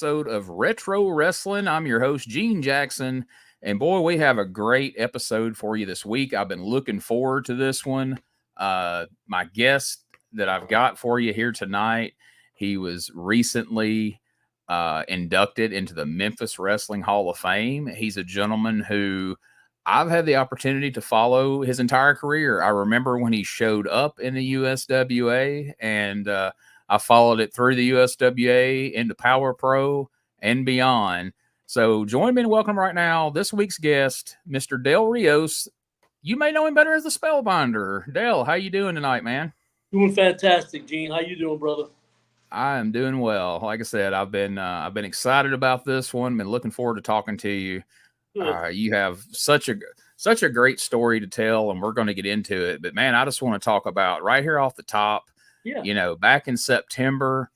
episode of Retro Wrestling. I'm your host, Gene Jackson. And boy, we have a great episode for you this week. I've been looking forward to this one. My guest that I've got for you here tonight, he was recently inducted into the Memphis Wrestling Hall of Fame. He's a gentleman who I've had the opportunity to follow his entire career. I remember when he showed up in the USWA, and I followed it through the USWA into Power Pro and beyond. So join me and welcome right now this week's guest, Mr. Del Rios. You may know him better as the Spellbinder. Del, how you doing tonight, man? Doing fantastic, Gene. How you doing, brother? I am doing well. Like I said, I've been excited about this one. Been looking forward to talking to you. You have such a great story to tell, and we're going to get into it. But man, I just want to talk about right here off the top. Yeah. You know, back in September,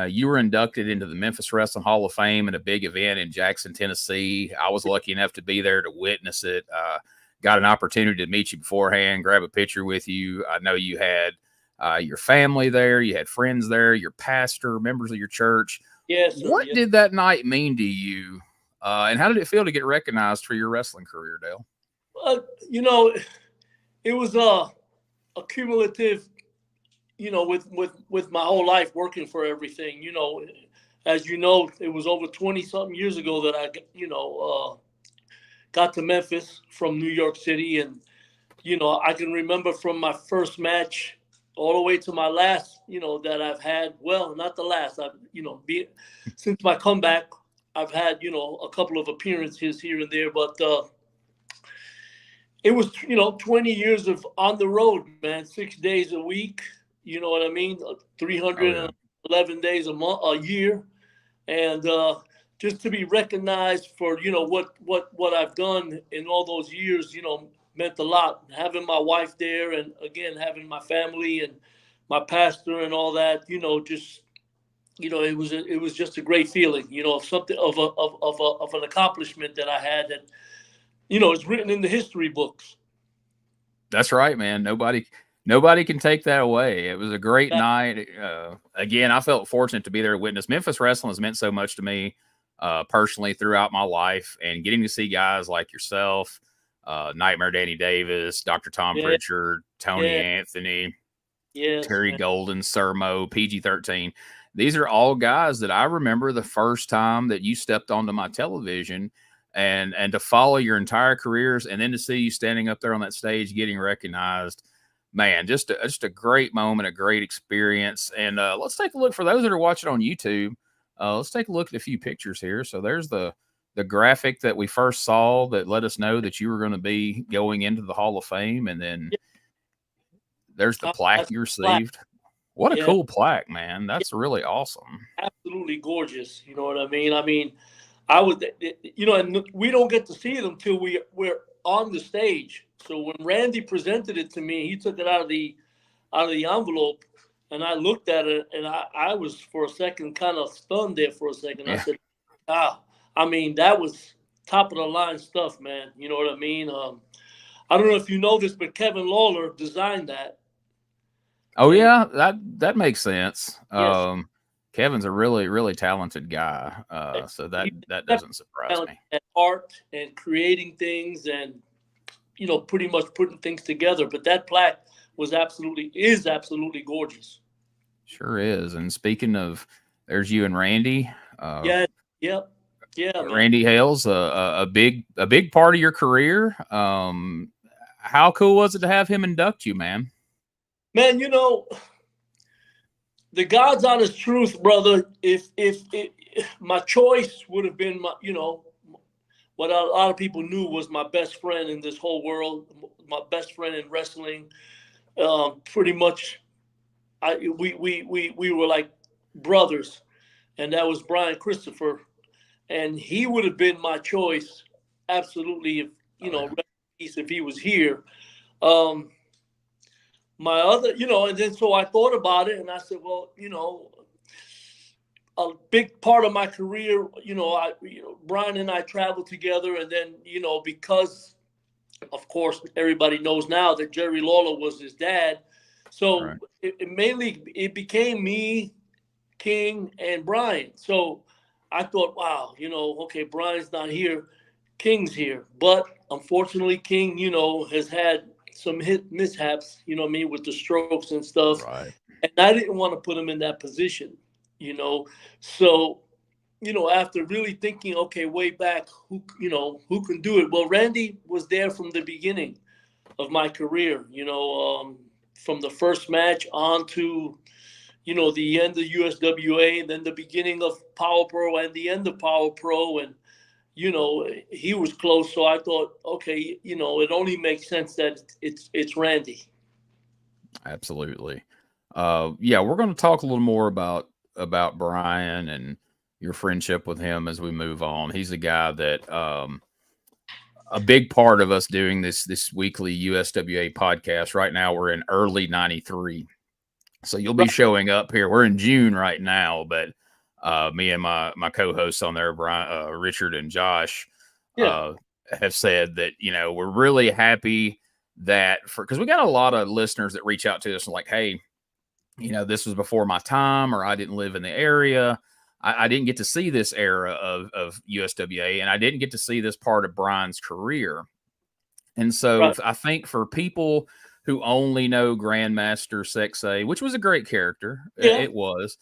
you were inducted into the Memphis Wrestling Hall of Fame in a big event in Jackson, Tennessee. I was lucky enough to be there to witness it. Got an opportunity to meet you beforehand, grab a picture with you. I know you had your family there, you had friends there, your pastor, members of your church. Yes. What did that night mean to you? And how did it feel to get recognized for your wrestling career, Dale? You know, it was a cumulative, you know, with my whole life working for everything. You know, as you know, it was over 20-something years ago that I, got to Memphis from New York City. And, you know, I can remember from my first match all the way to my last, you know, that I've had. Well, not the last. Since my comeback, I've had, you know, a couple of appearances here and there, but it was, you know, 20 years of on the road, man, 6 days a week. You know what I mean? 311 days a year. And just to be recognized for, you know, what I've done in all those years, you know, meant a lot. Having my wife there, and again, having my family and my pastor and all that, you know, just, you know, it was just a great feeling, you know, something of an accomplishment that I had that, you know, it's written in the history books. That's right, man. Nobody can take that away. It was a great night. Again, I felt fortunate to be there to witness. Memphis wrestling has meant so much to me personally throughout my life, and getting to see guys like yourself, Nightmare Danny Davis, Dr. Tom Pritchard, Tony Anthony, Terry Golden, Sermo, PG-13. These are all guys that I remember the first time that you stepped onto my television, and to follow your entire careers, and then to see you standing up there on that stage getting recognized. Man, just a great moment, a great experience. And let's take a look for those that are watching on YouTube. Let's take a look at a few pictures here. So there's the graphic that we first saw that let us know that you were going to be going into the Hall of Fame. And then there's the plaque you received. What a cool plaque, man. That's really awesome. Absolutely gorgeous. You know what I mean? I mean, I was, you know, and we don't get to see it until we're on the stage. So when Randy presented it to me, he took it out of the envelope, and I looked at it, and I was for a second kind of stunned there for a second. I said, I mean, that was top of the line stuff, man. You know what I mean? I don't know if you know this, but Kevin Lawler designed that. Oh yeah, that makes sense. Yes. Kevin's a really, really talented guy. So that doesn't surprise me. At art and creating things, and, you know, pretty much putting things together. But that plaque is absolutely gorgeous. Sure is. And speaking of, there's you and Randy. Yeah. Randy Hale's a big part of your career. How cool was it to have him induct you, man? Man, you know, the God's honest truth, brother. If my choice would have been you know, what a lot of people knew was my best friend in this whole world, my best friend in wrestling. Pretty much, we were like brothers, and that was Brian Christopher, and he would have been my choice, absolutely. If you know, if he was here. My other, you know, and then so I thought about it, and I said, well, you know, a big part of my career, you know, Brian and I traveled together, and then, you know, because, of course, everybody knows now that Jerry Lawler was his dad, so it became me, King, and Brian. So I thought, wow, okay, Brian's not here, King's here. But unfortunately, King, has had some mishaps, what I mean, with the strokes and stuff. Right. And I didn't want to put him in that position, So, after really thinking, okay, way back, who can do it? Well, Randy was there from the beginning of my career, from the first match on to, the end of USWA, and then the beginning of Power Pro and the end of Power Pro. And, he was close. So I thought, okay, it only makes sense that it's Randy. Absolutely. Yeah, we're going to talk a little more about Brian and your friendship with him as we move on. He's a guy that a big part of us doing this weekly USWA podcast. Right now, we're in early '93, so you'll be showing up here. We're in June right now, but me and my co-hosts on there, Brian, Richard, and Josh, have said that we're really happy that because we got a lot of listeners that reach out to us and like, hey, this was before my time, or I didn't live in the area. I didn't get to see this era of USWA, and I didn't get to see this part of Brian's career. And so I think for people who only know Grandmaster Sexay, which was a great character, it was,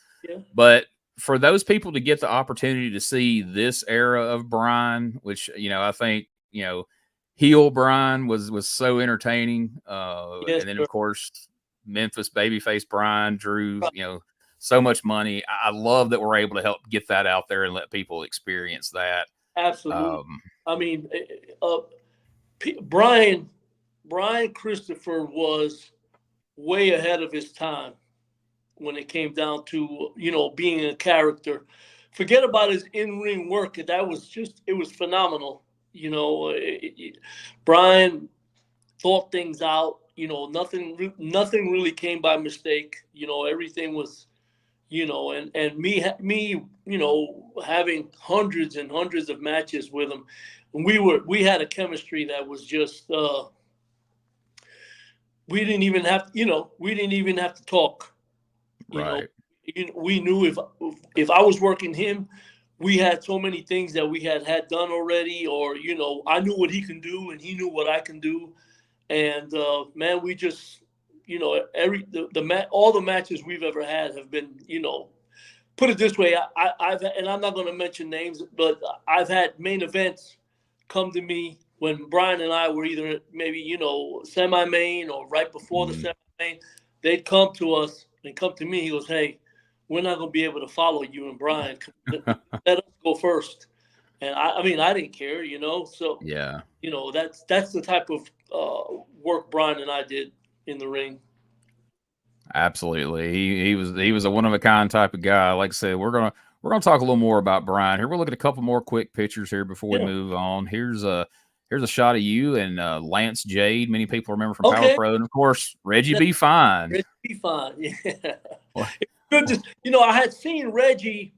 but for those people to get the opportunity to see this era of Brian, which, I think, heel Brian was so entertaining. And then, of course, Memphis babyface Brian drew, so much money. I love that we're able to help get that out there and let people experience that. Absolutely. I mean, Brian Christopher was way ahead of his time when it came down to, being a character. Forget about his in-ring work. It was phenomenal. Brian thought things out. Nothing really came by mistake. Everything was, and me, having hundreds and hundreds of matches with him, we had a chemistry that was just, we didn't even have to talk. Right. We knew if I was working him, we had so many things that we had done already, or I knew what he can do and he knew what I can do, and man, we just all the matches we've ever had have been, put it this way, I've and I'm not going to mention names, but I've had main events come to me when Brian and I were either maybe semi-main or right before the semi-main. They'd come to us and come to me. He goes, "Hey, we're not going to be able to follow you and Brian. Let us go first." And I mean, I didn't care, So yeah, that's the type of work Brian and I did in the ring. Absolutely. He was a one of a kind type of guy. Like I said, we're gonna talk a little more about Brian here. We'll look at a couple more quick pictures here before we move on. Here's a shot of you and Lance Jade. Many people remember from Power Pro, and of course Reggie B. Fine. Reggie B. Fine, yeah. Good. Just I had seen Reggie.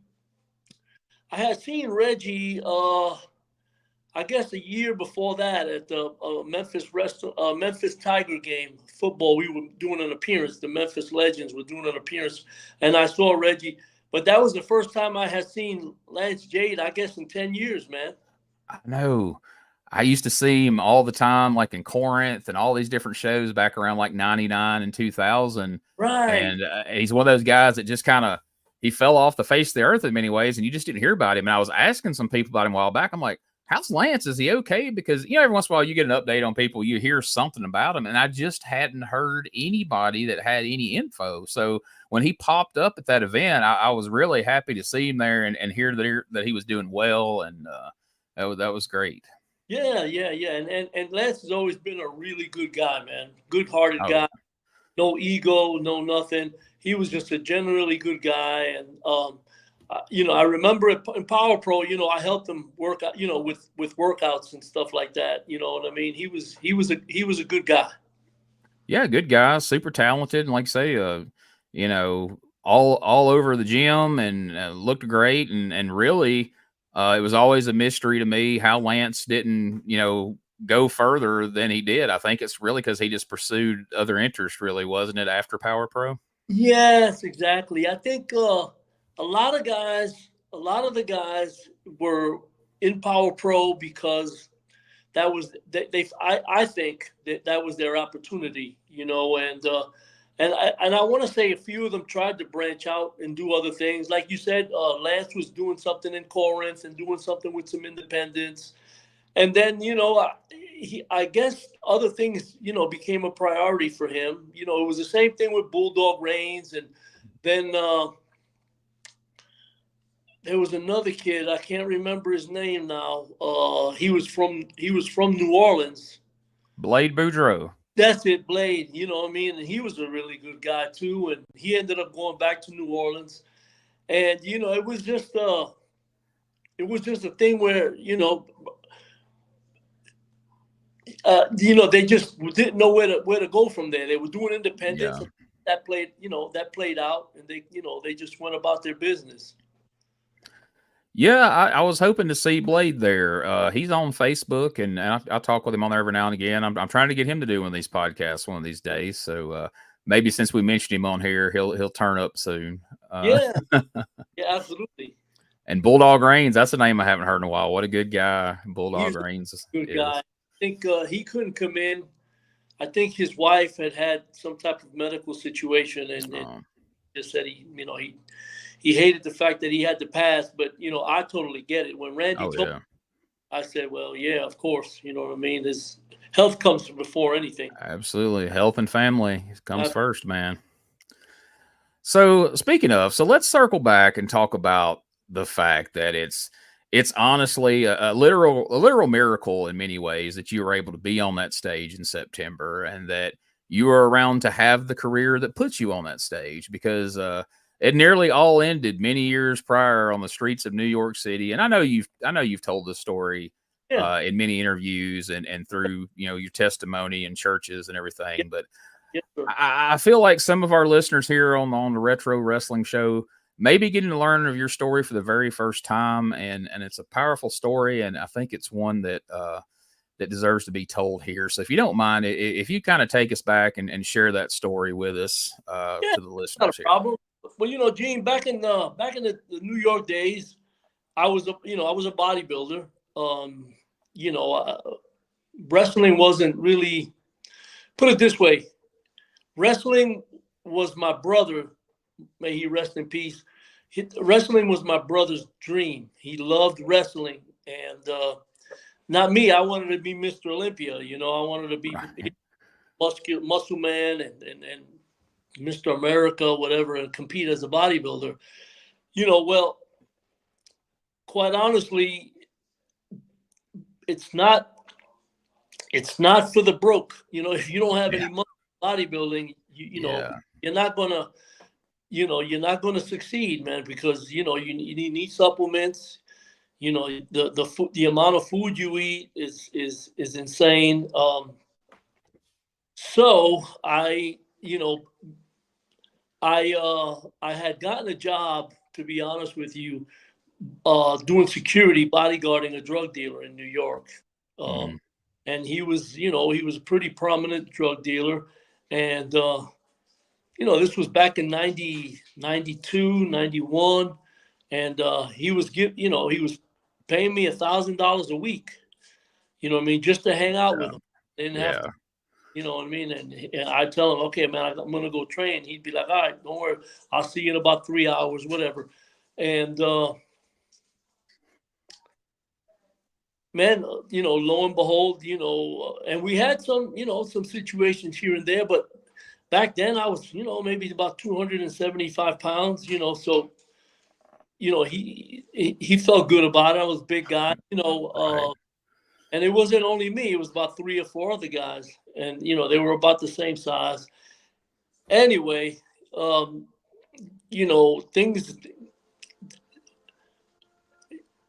I guess a year before that at the Memphis Tiger game football. We were doing an appearance. The Memphis Legends were doing an appearance, and I saw Reggie. But that was the first time I had seen Lance Jade, I guess, in 10 years, man. I know. I used to see him all the time, like in Corinth and all these different shows back around like 99 and 2000. Right. And he's one of those guys that just kind of, he fell off the face of the earth in many ways, and you just didn't hear about him. And I was asking some people about him a while back. I'm like, how's Lance? Is he okay? Because, every once in a while you get an update on people, you hear something about him. And I just hadn't heard anybody that had any info. So when he popped up at that event, I was really happy to see him there and hear that he was doing well. And that was great. Yeah. And Lance has always been a really good guy, man. Good-hearted guy. No ego, no nothing. He was just a generally good guy. And, I remember in Power Pro, I helped him work out, with workouts and stuff like that. You know what I mean? He was a good guy. Yeah, good guy, super talented, and like I say, all over the gym and looked great. And really, it was always a mystery to me how Lance didn't, go further than he did. I think it's really because he just pursued other interests, really, wasn't it, after Power Pro? Yes, exactly. I think a lot of guys a lot of the guys were in Power Pro because that was I think that was their opportunity, you know, and I want to say a few of them tried to branch out and do other things. Like you said, Lance was doing something in Corinth and doing something with some independents. And then, you know, I guess other things, you know, became a priority for him. You know, it was the same thing with Bulldog Reigns. And then there was another kid. I can't remember his name now. He was from New Orleans. Blade Boudreaux. That's it, Blade. You know what I mean? And he was a really good guy too. And he ended up going back to New Orleans. And you know, it was just a thing where you know, they just didn't know where to go from there. They were doing independence. Yeah. That played out, and they just went about their business. Yeah, I was hoping to see Blade there. He's on Facebook, and I talk with him on there every now and again. I'm trying to get him to do one of these podcasts one of these days. So maybe since we mentioned him on here, he'll turn up soon. Yeah, absolutely. And Bulldog Reigns, that's a name I haven't heard in a while. What a good guy Bulldog Reigns is. Good guy. I think he couldn't come in. I think his wife had some type of medical situation, and just said he hated the fact that he had to pass. But you know, I totally get it. When Randy told me, I said, "Well, yeah, of course." You know what I mean? His health comes before anything. Absolutely, health and family comes first, man. So speaking of, so let's circle back and talk about the fact that it's honestly a literal miracle in many ways that you were able to be on that stage in September and that you were around to have the career that puts you on that stage, because it nearly all ended many years prior on the streets of New York City. And I know you've told this story in many interviews and through, you know, your testimony in churches and everything. But I feel like some of our listeners here on the Retro Wrestling Show maybe getting to learn of your story for the very first time, and it's a powerful story, and I think it's one that that deserves to be told here. So if you don't mind, if you kind of take us back and share that story with us to the listeners. Not a problem. Well, you know, Gene, back in the New York days, I was a bodybuilder. You know, wrestling wasn't really, put it this way, wrestling was my brother. May he rest in peace. Wrestling was my brother's dream. He loved wrestling, and not me. I wanted to be Mr. Olympia. You know, I wanted to be muscle man and Mr. America, whatever, and compete as a bodybuilder. You know, well, quite honestly, it's not for the broke. You know, if you don't have any money bodybuilding, you know, you're not gonna succeed, man, because you know you need supplements. You know, the amount of food you eat is insane. So I had gotten a job, to be honest with you, doing security, bodyguarding a drug dealer in New York. And he was a pretty prominent drug dealer. And, you know, this was back in 92, 91. And he was paying me $1,000 a week, you know what I mean, just to hang out with him. Didn't have to, you know what I mean? And I tell him, okay, man, I'm going to go train. He'd be like, all right, don't worry. I'll see you in about 3 hours, whatever. And, man, you know, lo and behold, you know, and we had some situations here and there, but back then I was, you know, maybe about 275 pounds, you know, so, you know, he felt good about it. I was a big guy, you know, and it wasn't only me. It was about 3 or 4 other guys, and, you know, they were about the same size. Anyway, you know, things,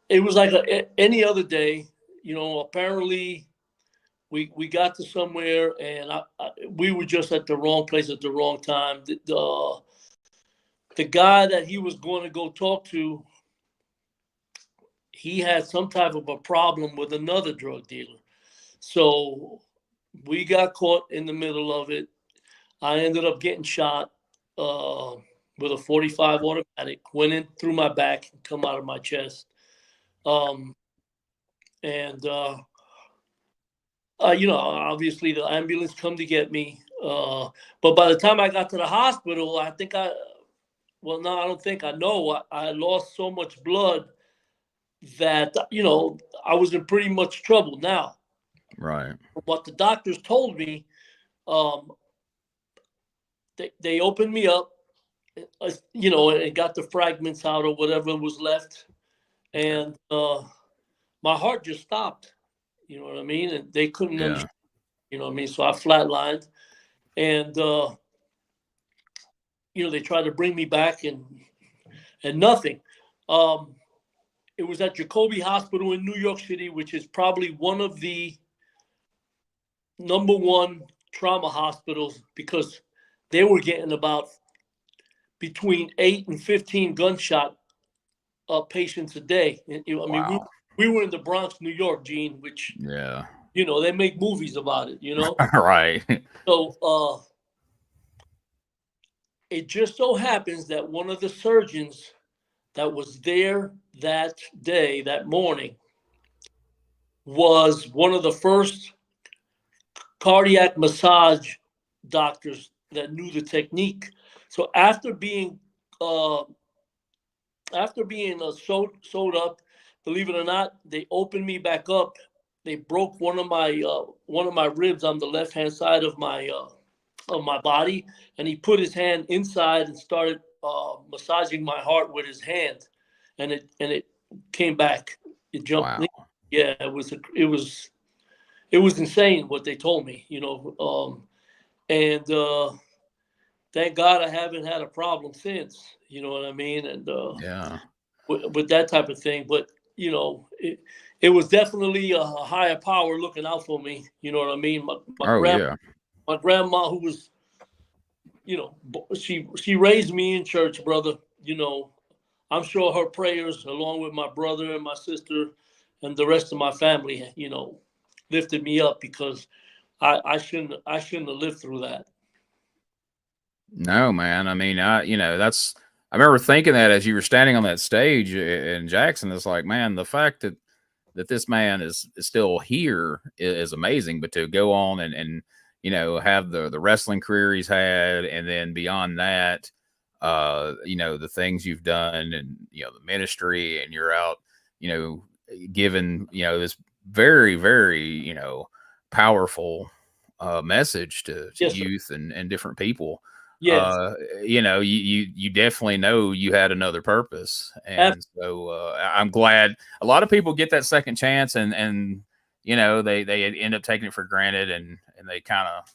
it was like any other day. You know, apparently we got to somewhere, and we were just at the wrong place at the wrong time. The guy that he was going to go talk to, he had some type of a problem with another drug dealer. So we got caught in the middle of it. I ended up getting shot. with a 45 automatic, went in through my back and come out of my chest. Obviously the ambulance come to get me. But by the time I got to the hospital, I know I lost so much blood that, I was in pretty much trouble now. Right. What the doctors told me, they opened me up, and got the fragments out or whatever was left. And my heart just stopped, you know what I mean? And they couldn't understand, you know what I mean? So I flatlined, and, they tried to bring me back and nothing. It was at Jacobi Hospital in New York City, which is probably one of the #1 trauma hospitals, because they were getting about between 8 and 15 gunshot patients a day. Wow. We were in the Bronx, New York, Gene, which, they make movies about it, Right. So it just so happens that one of the surgeons that was there that day, that morning, was one of the first cardiac massage doctors that knew the technique. So after being sewed up, believe it or not, they opened me back up. They broke one of my ribs on the left hand side of my body, and he put his hand inside and started massaging my heart with his hand, and it came back. It jumped. Wow. Yeah, it was insane what they told me, and thank God I haven't had a problem since, you know what I mean? And with that type of thing, but it was definitely a higher power looking out for me, you know what I mean? My grandma, who was, she raised me in church, brother. I'm sure her prayers, along with my brother and my sister and the rest of my family, lifted me up, because I shouldn't have lived through that. No, man. I mean, I remember thinking that as you were standing on that stage in Jackson, it's like, man, the fact that this man is still here is amazing. But to go on and have the wrestling career he's had, and then beyond that, the things you've done, and the ministry, and you're out, given this very, very powerful message to youth and different people. Yes. You definitely know you had another purpose, and so I'm glad a lot of people get that second chance, and they end up taking it for granted, and they kind of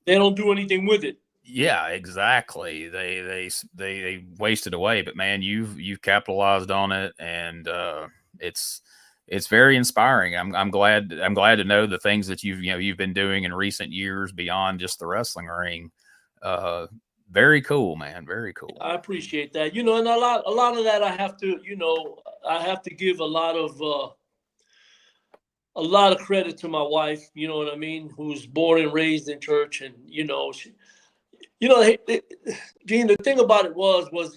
they don't do anything with it. Yeah, exactly. They waste it away, but man, you've capitalized on it, and it's very inspiring. I'm glad to know the things that you've been doing in recent years beyond just the wrestling ring. Very cool, man. Very cool. I appreciate that. And a lot of that I have to give a lot of credit to my wife, you know what I mean, who's born and raised in church. And Gene, the thing about it was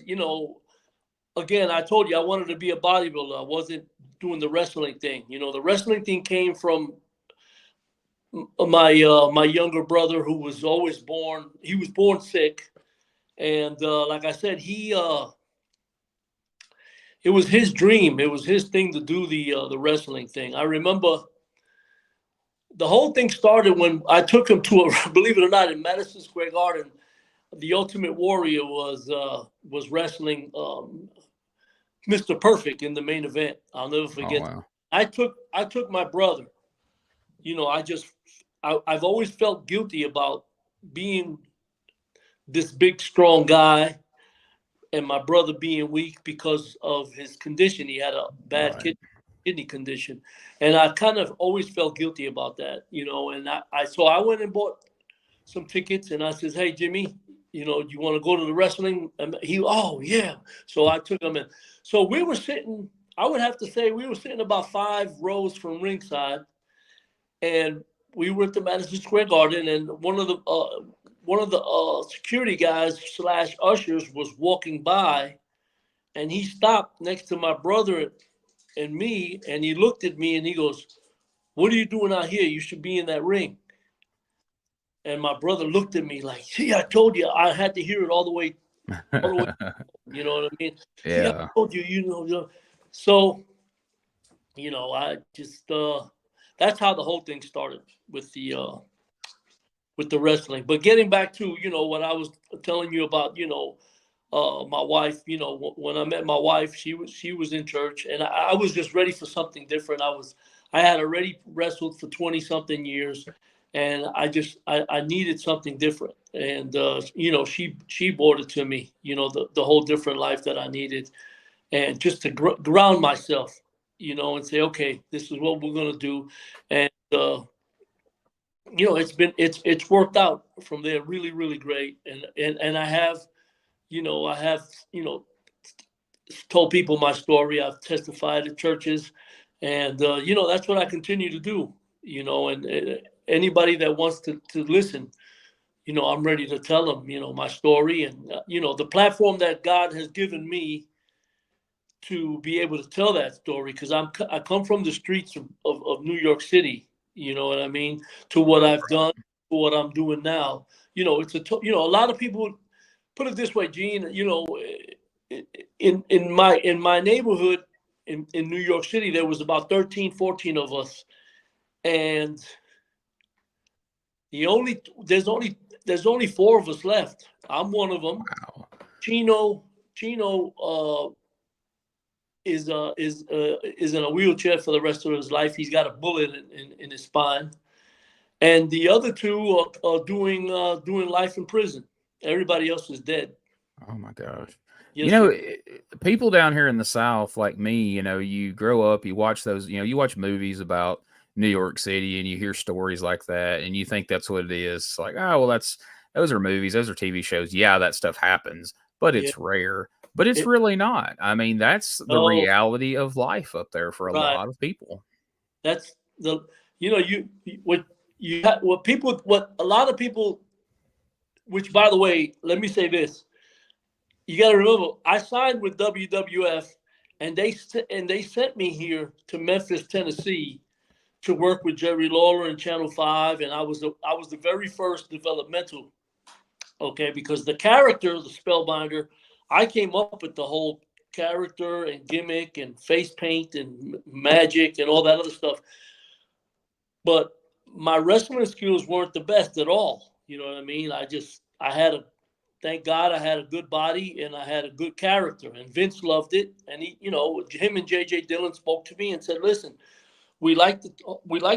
again, I told you I wanted to be a bodybuilder. I wasn't doing the wrestling thing. The wrestling thing came from my younger brother, who was born sick, and like I said, it was his dream. It was his thing to do the wrestling thing. I remember the whole thing started when I took him to believe it or not, in Madison Square Garden, the Ultimate Warrior was wrestling Mr. Perfect in the main event. I'll never forget. Oh, wow. I took my brother. I've always felt guilty about being this big, strong guy, and my brother being weak because of his condition. He had a bad kidney condition, and I kind of always felt guilty about that, and so I went and bought some tickets, and I says, "Hey, Jimmy, you want to go to the wrestling?" And oh yeah. So I took him in. So we were sitting, I would have to say we were sitting about 5 rows from ringside, and we were at the Madison Square Garden, and one of security guys / ushers was walking by, and he stopped next to my brother and me, and he looked at me and he goes, "What are you doing out here? You should be in that ring." And my brother looked at me like, "See, I told you." I had to hear it all the way. You know what I mean? Yeah. "See, I told you, you know." So, you know, I just that's how the whole thing started with the wrestling. But getting back to, you know, what I was telling you about, you know, my wife, you know, when I met my wife, she was in church, and I was just ready for something different. I had already wrestled for 20 something years, and I needed something different. And you know, she brought it to me, you know, the whole different life that I needed, and just to ground myself, you know, and say, okay, this is what we're gonna do. And you know, it's worked out from there really, really great. And I have, you know, told people my story. I've testified at churches, and you know, that's what I continue to do. You know, and anybody that wants to listen, you know, I'm ready to tell them, you know, my story, and you know, the platform that God has given me to be able to tell that story, because I come from the streets of New York City. You know what I mean? To what I've done, to what I'm doing now. You know, you know, a lot of people put it this way, Gene. You know, in my neighborhood in New York City, there was about 13, 14 of us, and there's only four of us left. I'm one of them. Wow. Chino is in a wheelchair for the rest of his life. He's got a bullet in his spine, and the other two are doing life in prison. Everybody else is dead. Oh my gosh. Yes, You know, sir. people down here in the South, like me, you know, you grow up, you watch those, you know, you watch movies about New York City and you hear stories like that and you think that's what it is. It's like, oh, well, those are movies, those are TV shows. Yeah, that stuff happens, but Yeah. it's rare. But it's It, really not. I mean, that's the no, reality of life up there for a right. lot of people. That's you know, what a lot of people, which by the way, let me say this. You got to remember, I signed with WWF, and they sent me here to Memphis, Tennessee, to work with Jerry Lawler and Channel 5, and I was the very first developmental, okay, because the character, the Spellbinder, I came up with the whole character and gimmick and face paint and magic and all that other stuff. But my wrestling skills weren't the best at all. You know what I mean? Thank God I had a good body and I had a good character, and Vince loved it. And he, you know, him and JJ Dillon spoke to me and said, "Listen, we like the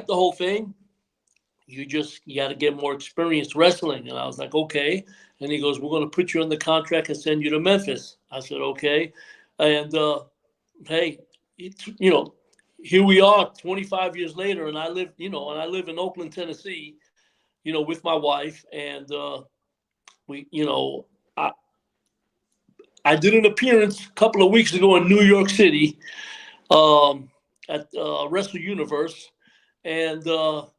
whole thing. You got to get more experience wrestling." And I was like, "Okay." And he goes, "We're going to put you on the contract and send you to Memphis." I said, "Okay." And hey, you know, here we are 25 years later, and I live in Oakland, Tennessee, you know, with my wife, and you know, I did an appearance a couple of weeks ago in New York City, at Wrestle Universe, and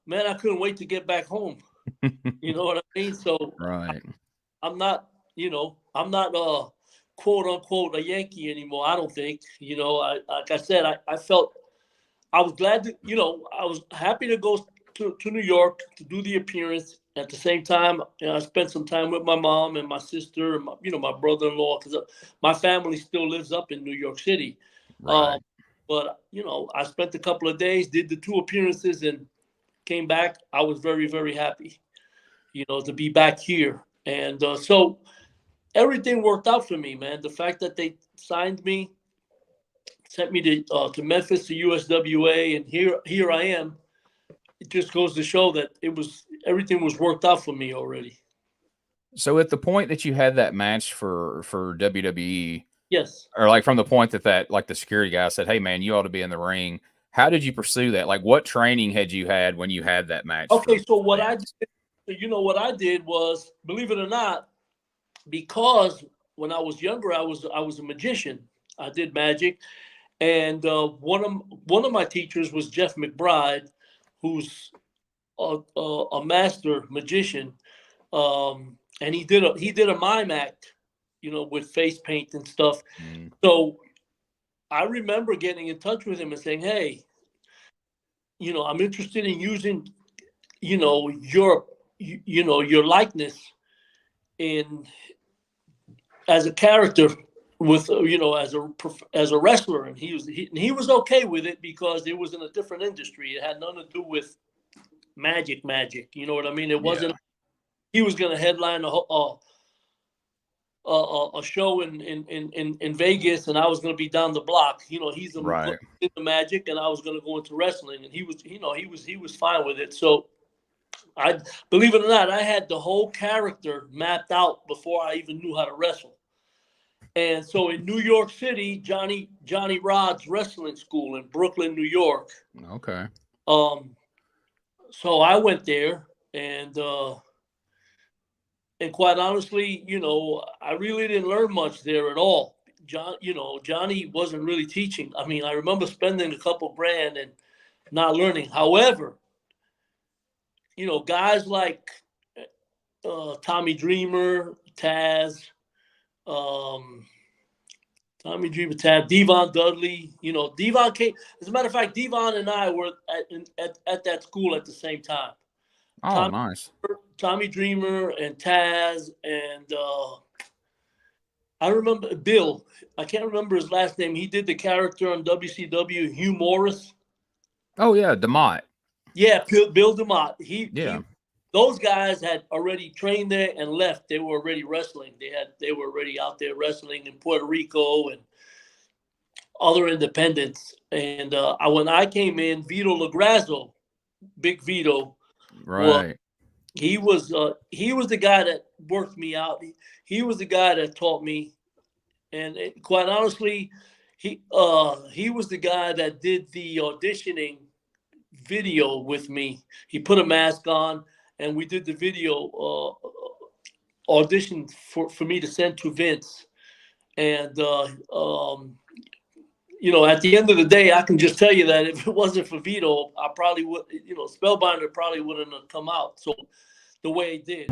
man, I couldn't wait to get back home. You know what I mean? So Right. I'm not, I'm not quote unquote a Yankee anymore. I don't think. You know, like I said, I felt I was glad to, I was happy to go to New York to do the appearance. At the same time, I spent some time with my mom and my sister and my brother-in-law, because my family still lives up in New York City. Right. But I spent a couple of days, did the two appearances, and came back. I was very, very happy, to be back here. And so everything worked out for me, man. The fact that they signed me, sent me to Memphis, to USWA, and here I am. It just goes to show that everything was worked out for me already. So at the point that you had that match for WWE, Yes. or like from the point that like the security guy said, "Hey man, you ought to be in the ring." How did you pursue that? Like, what training had you had when you had that match? Okay, so what I did was, believe it or not, because when I was younger, I was a magician. I did magic, and one of my teachers was Jeff McBride, who's a master magician. And he did a mime act, with face paint and stuff. Mm. So I remember getting in touch with him and saying, hey, I'm interested in using, your likeness as a character with, as a wrestler. And he was okay with it because it was in a different industry. It had nothing to do with magic. You know what I mean? It wasn't, he was going to headline a show in Vegas, and I was going to be down the block. He's Right. into magic, and I was going to go into wrestling, and he was fine with it. So I, believe it or not, I had the whole character mapped out before I even knew how to wrestle. And so in New York City, Johnny Rod's wrestling school in Brooklyn, New York. Okay. So I went there, and quite honestly, I really didn't learn much there at all. Johnny wasn't really teaching. I mean, I remember spending a couple grand and not learning. However, guys like Tommy Dreamer, Taz, Devon Dudley. Devon came. As a matter of fact, Devon and I were at that school at the same time. Oh, nice. Tommy Dreamer and Taz and I remember Bill. I can't remember his last name. He did the character on WCW, Hugh Morris. Oh yeah, DeMott. Yeah, Bill DeMott. Those guys had already trained there and left. They were already wrestling. They were already out there wrestling in Puerto Rico and other independents. And when I came in, Vito LaGrazzo, Big Vito, right? He was the guy that worked me out. He was the guy that taught me, and quite honestly, he was the guy that did the auditioning video with me. He put a mask on, and we did the video audition for me to send to Vince. And at the end of the day, I can just tell you that if it wasn't for Vito, I probably would. Spellbinder probably wouldn't have come out. So the way it did.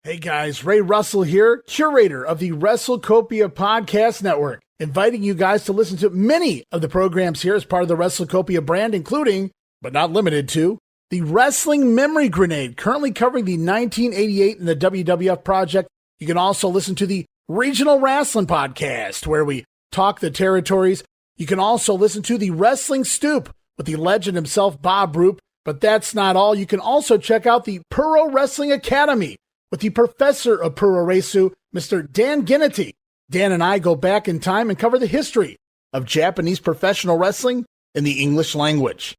Hey guys, Ray Russell here, curator of the WrestleCopia Podcast Network, inviting you guys to listen to many of the programs here as part of the WrestleCopia brand, including, but not limited to, the Wrestling Memory Grenade, currently covering the 1988 and the WWF project. You can also listen to the Regional Wrestling Podcast, where we talk the territories. You can also listen to the Wrestling Stoop with the legend himself, Bob Roop. But that's not all. You can also check out the Pro Wrestling Academy with the professor of Pro Resu, Mr. Dan Ginnity. Dan and I go back in time and cover the history of Japanese professional wrestling in the English language.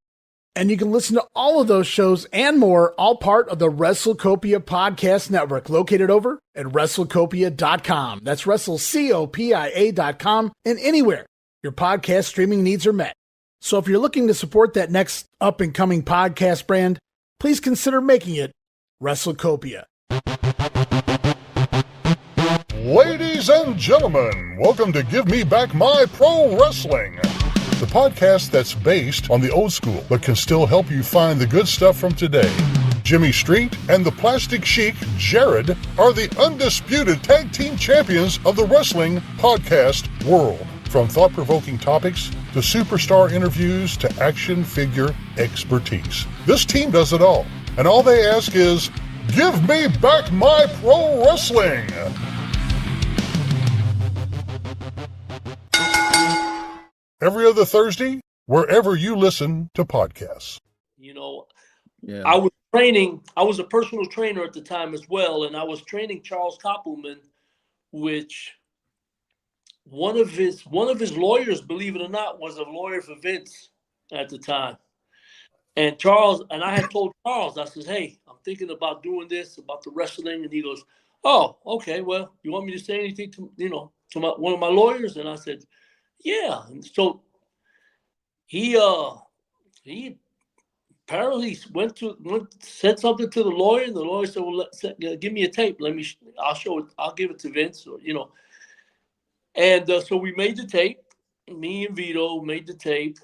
And you can listen to all of those shows and more, all part of the WrestleCopia Podcast Network, located over at WrestleCopia.com. That's WrestleCopia.com, and anywhere your podcast streaming needs are met. So if you're looking to support that next up-and-coming podcast brand, please consider making it WrestleCopia. Ladies and gentlemen, welcome to Give Me Back My Pro Wrestling, the podcast that's based on the old school, but can still help you find the good stuff from today. Jimmy Street and the Plastic Sheik, Jared, are the undisputed tag team champions of the wrestling podcast world. From thought-provoking topics to superstar interviews to action figure expertise. This team does it all, and all they ask is, give me back my pro wrestling! Every other Thursday, wherever you listen to podcasts. I was training. I was a personal trainer at the time as well, and I was training Charles Koppelman, which one of his lawyers, believe it or not, was a lawyer for Vince at the time. And I had told Charles, I said, hey, I'm thinking about doing this, about the wrestling. And he goes, oh, okay, well, you want me to say anything to one of my lawyers? And I said, yeah. And so he apparently said something to the lawyer, and the lawyer said, well, give me a tape. I'll show it. I'll give it to Vince. Or, And so we made the tape. Me and Vito made the tape,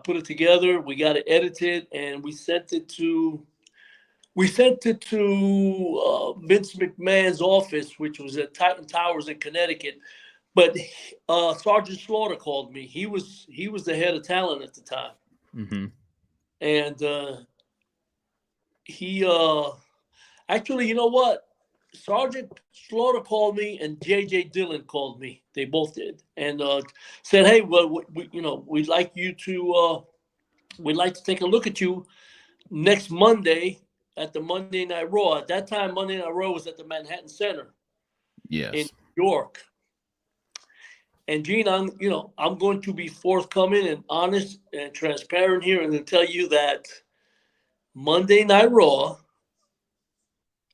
put it together. We got it edited, and we sent it to Vince McMahon's office, which was at Titan Towers in Connecticut. But Sergeant Slaughter called me. He was the head of talent at the time, and he actually, you know what? Sergeant Slaughter called me, and J.J. Dillon called me. They both did, and said, "Hey, well, we'd like to take a look at you next Monday at the Monday Night Raw." At that time, Monday Night Raw was at the Manhattan Center, in New York. And Gene, I'm going to be forthcoming and honest and transparent here, and to tell you that Monday Night Raw,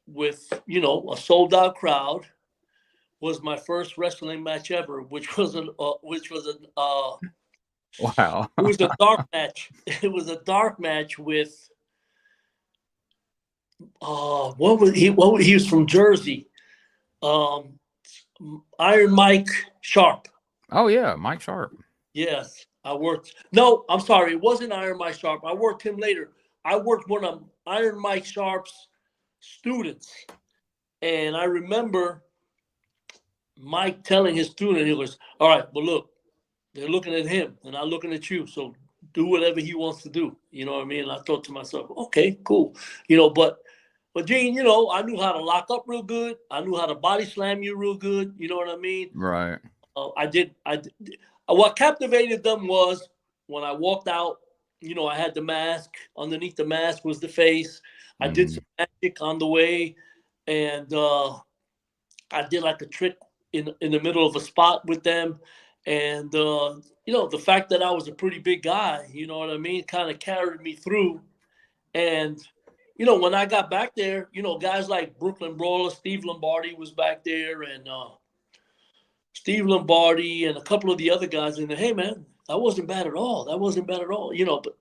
with a sold out crowd, was my first wrestling match ever, which was wow. It was a dark match. It was a dark match with what was he was from Jersey, Iron Mike Sharp. Oh yeah, Mike Sharp. Yes, no, I'm sorry, it wasn't Iron Mike Sharp. I worked him later. I worked one of Iron Mike Sharp's students, and I remember Mike telling his student, he goes, "All right, well, look, they're looking at him, and I'm looking at you, so do whatever he wants to do." You know what I mean? And I thought to myself, okay, cool. But Gene, I knew how to lock up real good. I knew how to body slam you real good. You know what I mean? Right. I did. What captivated them was when I walked out, I had the mask. Underneath the mask was the face. I did some magic on the way, and I did like a trick in the middle of a spot with them. And, the fact that I was a pretty big guy, you know what I mean, kind of carried me through. And, when I got back there, guys like Brooklyn Brawler, Steve Lombardi was back there, and Steve Lombardi and a couple of the other guys in there. Hey, man, that wasn't bad at all. But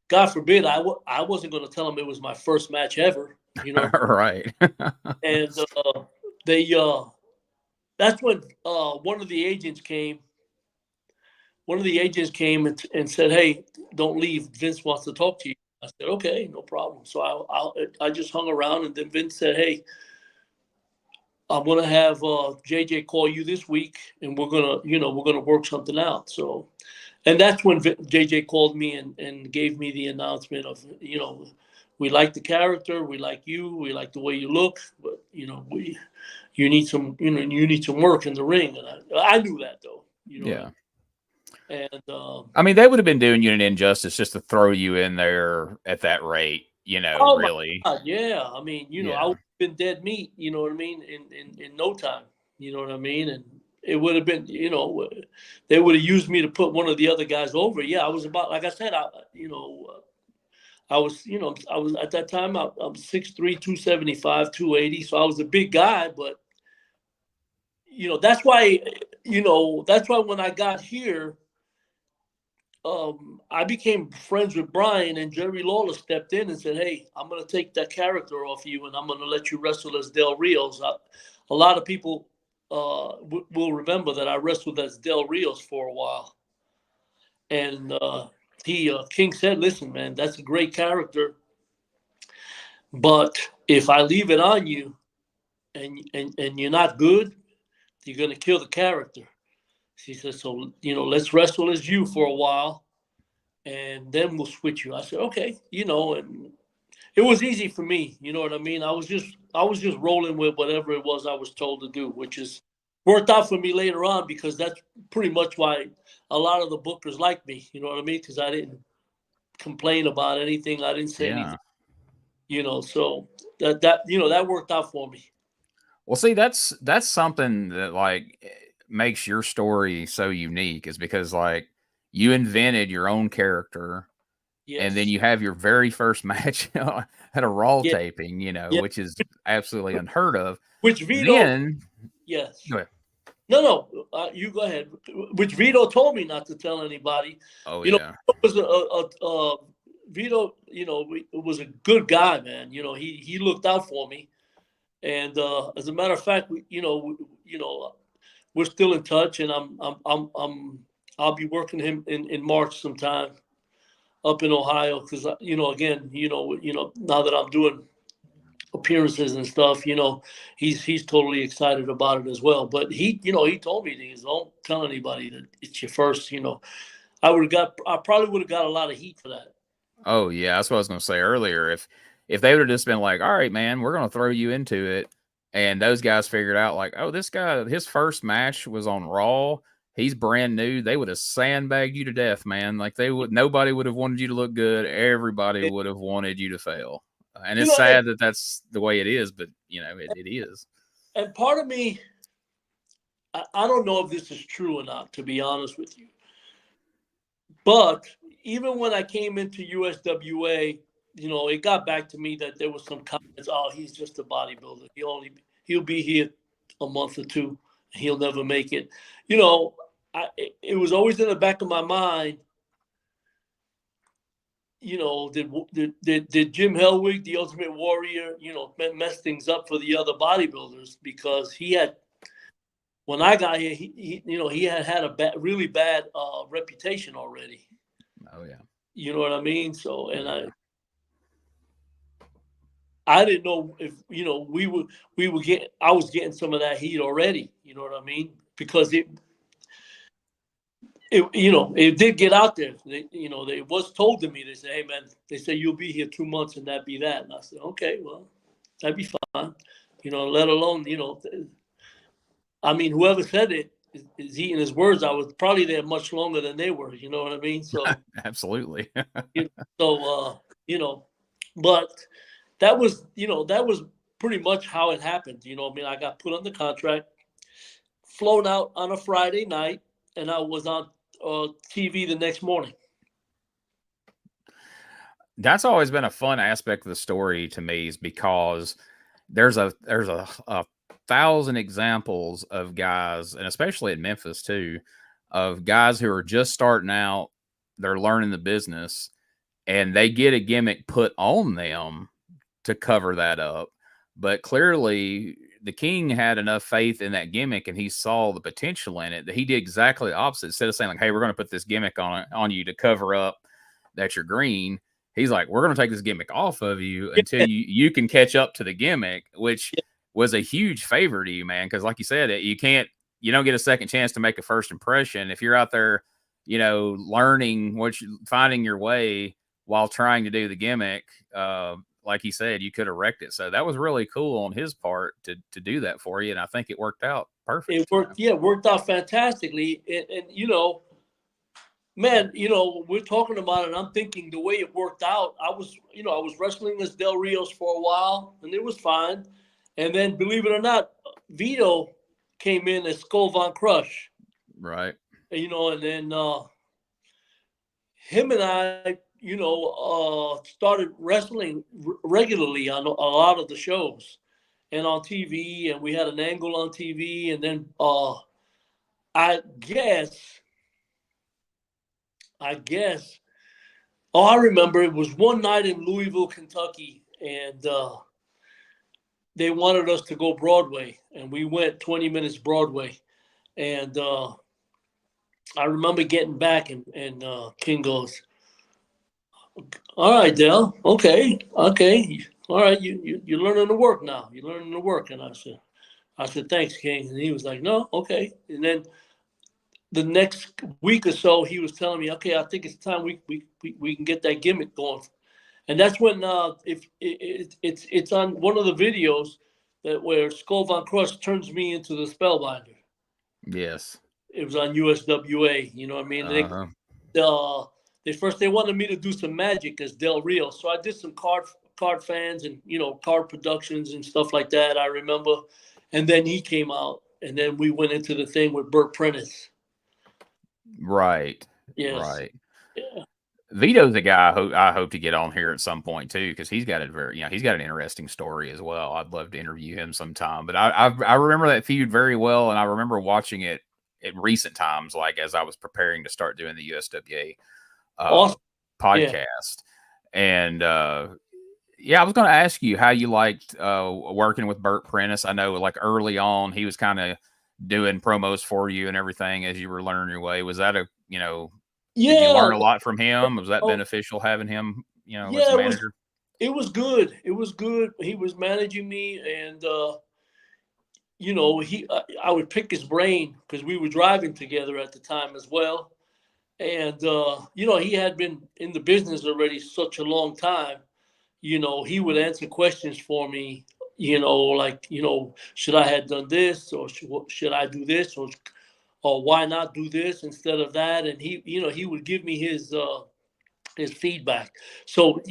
God forbid, I wasn't going to tell them it was my first match ever, Right. And that's when one of the agents came. One of the agents came and said, "Hey, don't leave. Vince wants to talk to you." I said, "Okay, no problem." So I just hung around, and then Vince said, "Hey, I'm gonna have JJ call you this week, and we're gonna work something out." So, and that's when JJ called me and gave me the announcement of, we like the character, we like you, we like the way you look, but you need some work in the ring, and I knew that though. Yeah. And I mean, they would have been doing you an injustice just to throw you in there at that rate, really. My God, yeah. I mean, I would have been dead meat, you know what I mean, in no time, you know what I mean? And it would have been, they would have used me to put one of the other guys over. Yeah, I was about, like I said, I was at that time, I'm 6'3", 275, 280. So I was a big guy, but, that's why when I got here, I became friends with Brian, and Jerry Lawler stepped in and said, "Hey, I'm going to take that character off you, and I'm going to let you wrestle as Del Rios." A lot of people will remember that I wrestled as Del Rios for a while. And King said, "Listen, man, that's a great character, but if I leave it on you and you're not good, you're going to kill the character." She said, "So, let's wrestle as you for a while, and then we'll switch you." I said, "Okay," and it was easy for me. You know what I mean? I was just rolling with whatever it was I was told to do, which is worked out for me later on, because that's pretty much why a lot of the bookers like me. You know what I mean? Because I didn't complain about anything. I didn't say anything. So that worked out for me. Well, see, that's something that makes your story so unique, is because you invented your own character. Yes. And then you have your very first match at a Raw taping, which is absolutely unheard of. Which Vito, yes. Go ahead. No, you go ahead. Which Vito told me not to tell anybody. Oh, yeah. Vito, was a good guy, man. He looked out for me. And as a matter of fact, we're still in touch, and I'll be working him in March sometime up in Ohio, because again, now that I'm doing appearances and stuff, he's totally excited about it as well. But he told me, don't tell anybody that it's your first. I probably would have got a lot of heat for that. Oh yeah, that's what I was going to say earlier. If they would have just been like, all right, man, we're going to throw you into it, and those guys figured out like, oh, this guy, his first match was on Raw. He's brand new. They would have sandbagged you to death, man. Like nobody would have wanted you to look good. Everybody would have wanted you to fail. And it's sad that that's the way it is, but it is. And part of me, I don't know if this is true or not, to be honest with you. But even when I came into USWA, it got back to me that there was some comments. Oh, he's just a bodybuilder. He'll be here a month or two. He'll never make it. It was always in the back of my mind. Did Jim Hellwig, the Ultimate Warrior, mess things up for the other bodybuilders? Because when I got here, he had a really bad reputation already. Oh yeah. You know what I mean? So, and I didn't know if I was getting some of that heat already. You know what I mean? Because it did get out there. It was told to me. They said, "Hey man," they say, "you'll be here 2 months and that be that." And I said, "Okay, well, that'd be fine." Let alone, I mean, whoever said it is eating his words. I was probably there much longer than they were. You know what I mean? So absolutely. But that was pretty much how it happened. I got put on the contract, flown out on a Friday night, and I was on TV the next morning. That's always been a fun aspect of the story to me, is because there's a thousand examples of guys, and especially in Memphis too, of guys who are just starting out, they're learning the business, and they get a gimmick put on them to cover that up. But clearly the King had enough faith in that gimmick, and he saw the potential in it, that he did exactly the opposite. Instead of saying like, hey, we're going to put this gimmick on you to cover up that you're green, he's like, we're going to take this gimmick off of you until you can catch up to the gimmick, which was a huge favor to you, man. Because like you said, you don't get a second chance to make a first impression. If you're out there, learning finding your way while trying to do the gimmick, like he said, you could have wrecked it. So that was really cool on his part to do that for you. And I think it worked out perfect. It worked. Yeah, it worked out fantastically. And man, we're talking about it. I'm thinking the way it worked out, I was wrestling as Del Rios for a while, and it was fine. And then, believe it or not, Vito came in as Skull Von Crush. Right. And then him and I, started wrestling regularly on a lot of the shows and on TV, and we had an angle on TV. And then I guess, I remember it was one night in Louisville, Kentucky, and they wanted us to go Broadway, and we went 20 minutes Broadway. And I remember getting back, and King goes, "All right, Del. Okay. All right. You're learning to work now. You're learning to work." And I said, "Thanks, King." And he was like, "No, okay." And then the next week or so, he was telling me, "Okay, I think it's time we can get that gimmick going." And that's when it's on one of the videos where Skull Von Crush turns me into the Spellbinder. Yes. It was on USWA. You know what I mean? Uh-huh. They wanted me to do some magic as Del Rio. So I did some card fans and, card productions and stuff like that, I remember. And then he came out, and then we went into the thing with Burt Prentice. Right. Yes. Right. Yeah. Vito's a guy I hope to get on here at some point too, because he's got he's got an interesting story as well. I'd love to interview him sometime. But I remember that feud very well, and I remember watching it in recent times, like as I was preparing to start doing the USWA Awesome. podcast. And I was going to ask you how you liked working with Burt Prentice. I know like early on he was kind of doing promos for you and everything as you were learning your way. Was that did you learn a lot from him? Was that beneficial having him, as a manager? It was good. It was good. He was managing me, and I would pick his brain because we were driving together at the time as well. And he had been in the business already such a long time. He would answer questions for me. Should I have done this, or should I do this, or why not do this instead of that? And he would give me his feedback. So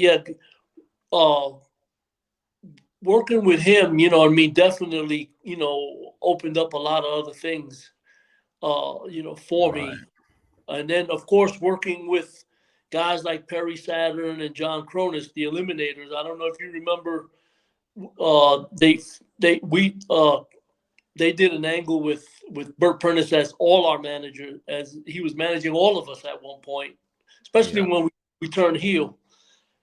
working with him, definitely, opened up a lot of other things, for me. And then, of course, working with guys like Perry Saturn and John Cronus, the Eliminators. I don't know if you remember, they did an angle with Bert Prentice as all our manager, as he was managing all of us at one point, especially when we turned heel.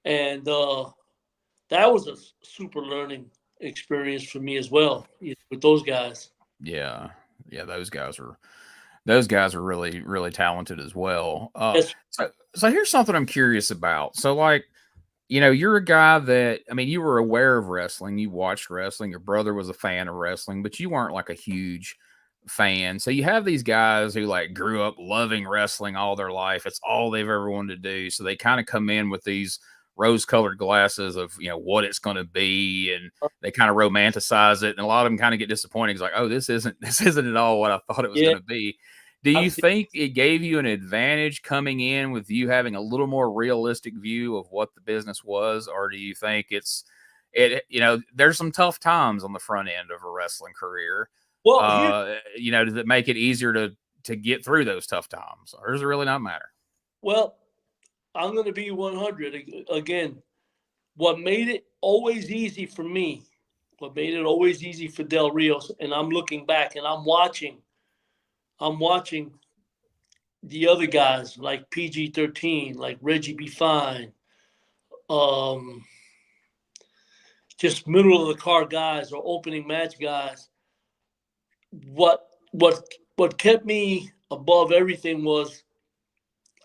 And that was a super learning experience for me as well, with those guys. Yeah. Those guys are really, really talented as well. Yes. So here's something I'm curious about. So you're a guy that, you were aware of wrestling. You watched wrestling. Your brother was a fan of wrestling, but you weren't like a huge fan. So you have these guys who grew up loving wrestling all their life. It's all they've ever wanted to do. So they kind of come in with these rose-colored glasses of what it's going to be, and they kind of romanticize it, and a lot of them kind of get disappointed. It's like, oh, this isn't at all what I thought it was going to be. Do you think it gave you an advantage coming in with you having a little more realistic view of what the business was, or do you think there's some tough times on the front end of a wrestling career? Well, does it make it easier to get through those tough times, or does it really not matter? Well, I'm going to be 100 again. What made it always easy for me, what made it always easy for Del Rios, and I'm looking back and I'm watching the other guys like PG-13, like Reggie B. Fine, just middle of the card guys or opening match guys. What kept me above everything was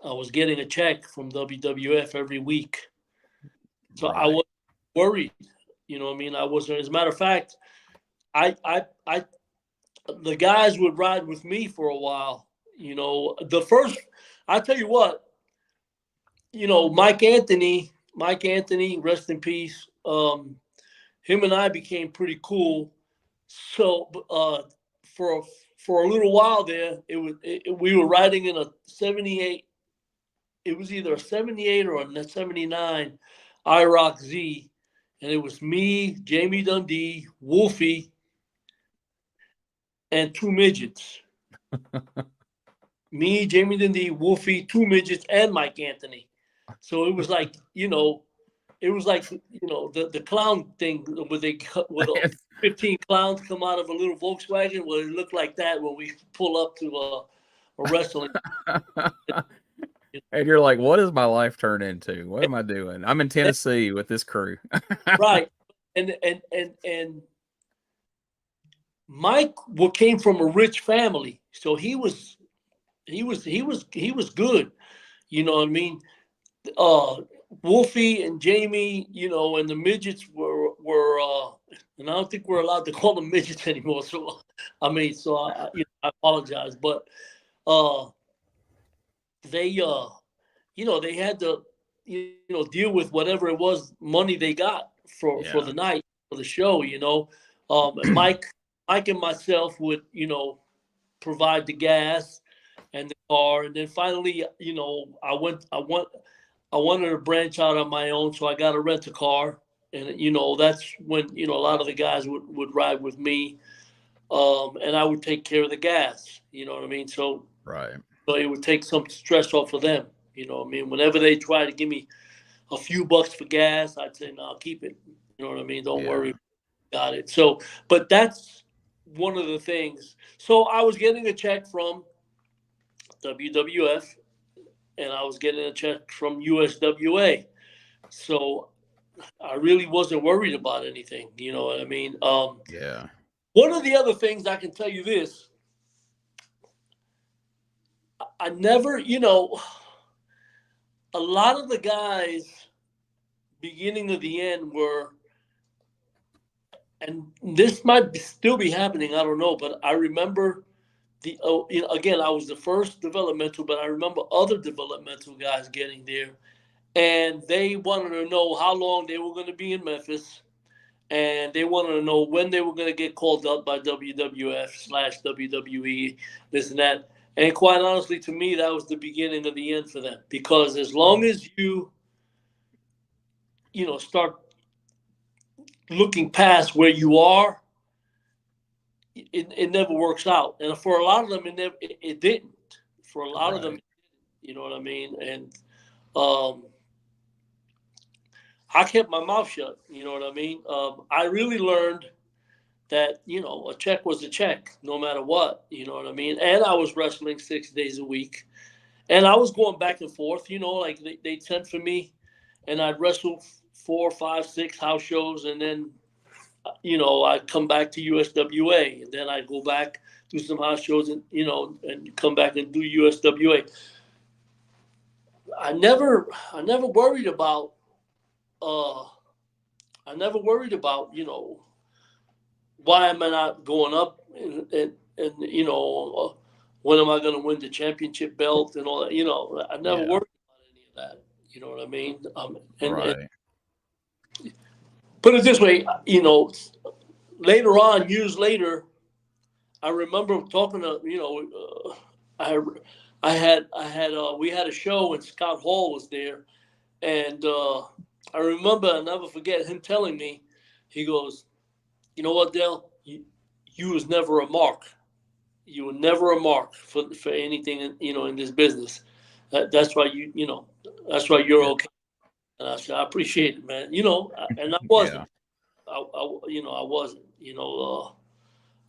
I was getting a check from WWF every week. So I wasn't worried. I wasn't. As a matter of fact, the guys would ride with me for a while. I tell you what, Mike Anthony, rest in peace. Him and I became pretty cool. So for a little while there, we were riding in a 78. It was either a 78 or a 79 IROC Z. And it was me, Jamie Dundee, Wolfie, and two midgets. Me, Jamie Dundee, Wolfie, two midgets, and Mike Anthony. So it was like, the clown thing where 15 clowns come out of a little Volkswagen. Well, it looked like that when we pull up to a wrestling. And you're like, what does my life turn into? What am I doing? I'm in Tennessee with this crew. Right. And Mike came from a rich family. So he was good. You know what I mean? Wolfie and Jamie, and the midgets were and I don't think we're allowed to call them midgets anymore. So I apologize, but they they had to deal with whatever it was money they got for the night, for the show. Mike and myself would provide the gas and the car, and then finally I wanted to branch out on my own, so I got a rent-a-car, and that's when a lot of the guys would ride with me, and I would take care of the gas. You know what I mean? So so it would take some stress off of them. You know what I mean? Whenever they try to give me a few bucks for gas, I'd say, no, keep it. You know what I mean? Don't worry. Got it. So, but that's one of the things. So I was getting a check from WWF, and I was getting a check from USWA. So I really wasn't worried about anything. You know what I mean? One of the other things I can tell you this, I never, a lot of the guys, beginning to the end, were, and this might still be happening, I don't know, but I remember again, I was the first developmental, but I remember other developmental guys getting there, and they wanted to know how long they were going to be in Memphis, and they wanted to know when they were going to get called up by WWF/WWE, this and that. And quite honestly, to me, that was the beginning of the end for them, because as long as you start looking past where you are, it never works out. And for a lot of them, it didn't. For a lot of them, you know what I mean? And I kept my mouth shut, you know what I mean? I really learned that, a check was a check, no matter what, you know what I mean? And I was wrestling 6 days a week. And I was going back and forth, like they'd send for me, and I'd wrestle 4, 5, 6 house shows, and then I'd come back to USWA, and then I'd go back, do some house shows, and and come back and do USWA. I never worried about why am I not going up, and when am I going to win the championship belt and all that. I never worried about any of that. You know what I mean? And put it this way, later on, years later, I remember talking to, we had a show and Scott Hall was there. And I remember, I'll never forget him telling me, he goes, you know what, Dale, you was never a mark. You were never a mark for anything, in this business. That's why that's why you're okay. And I said, I appreciate it, man. And I wasn't. I wasn't.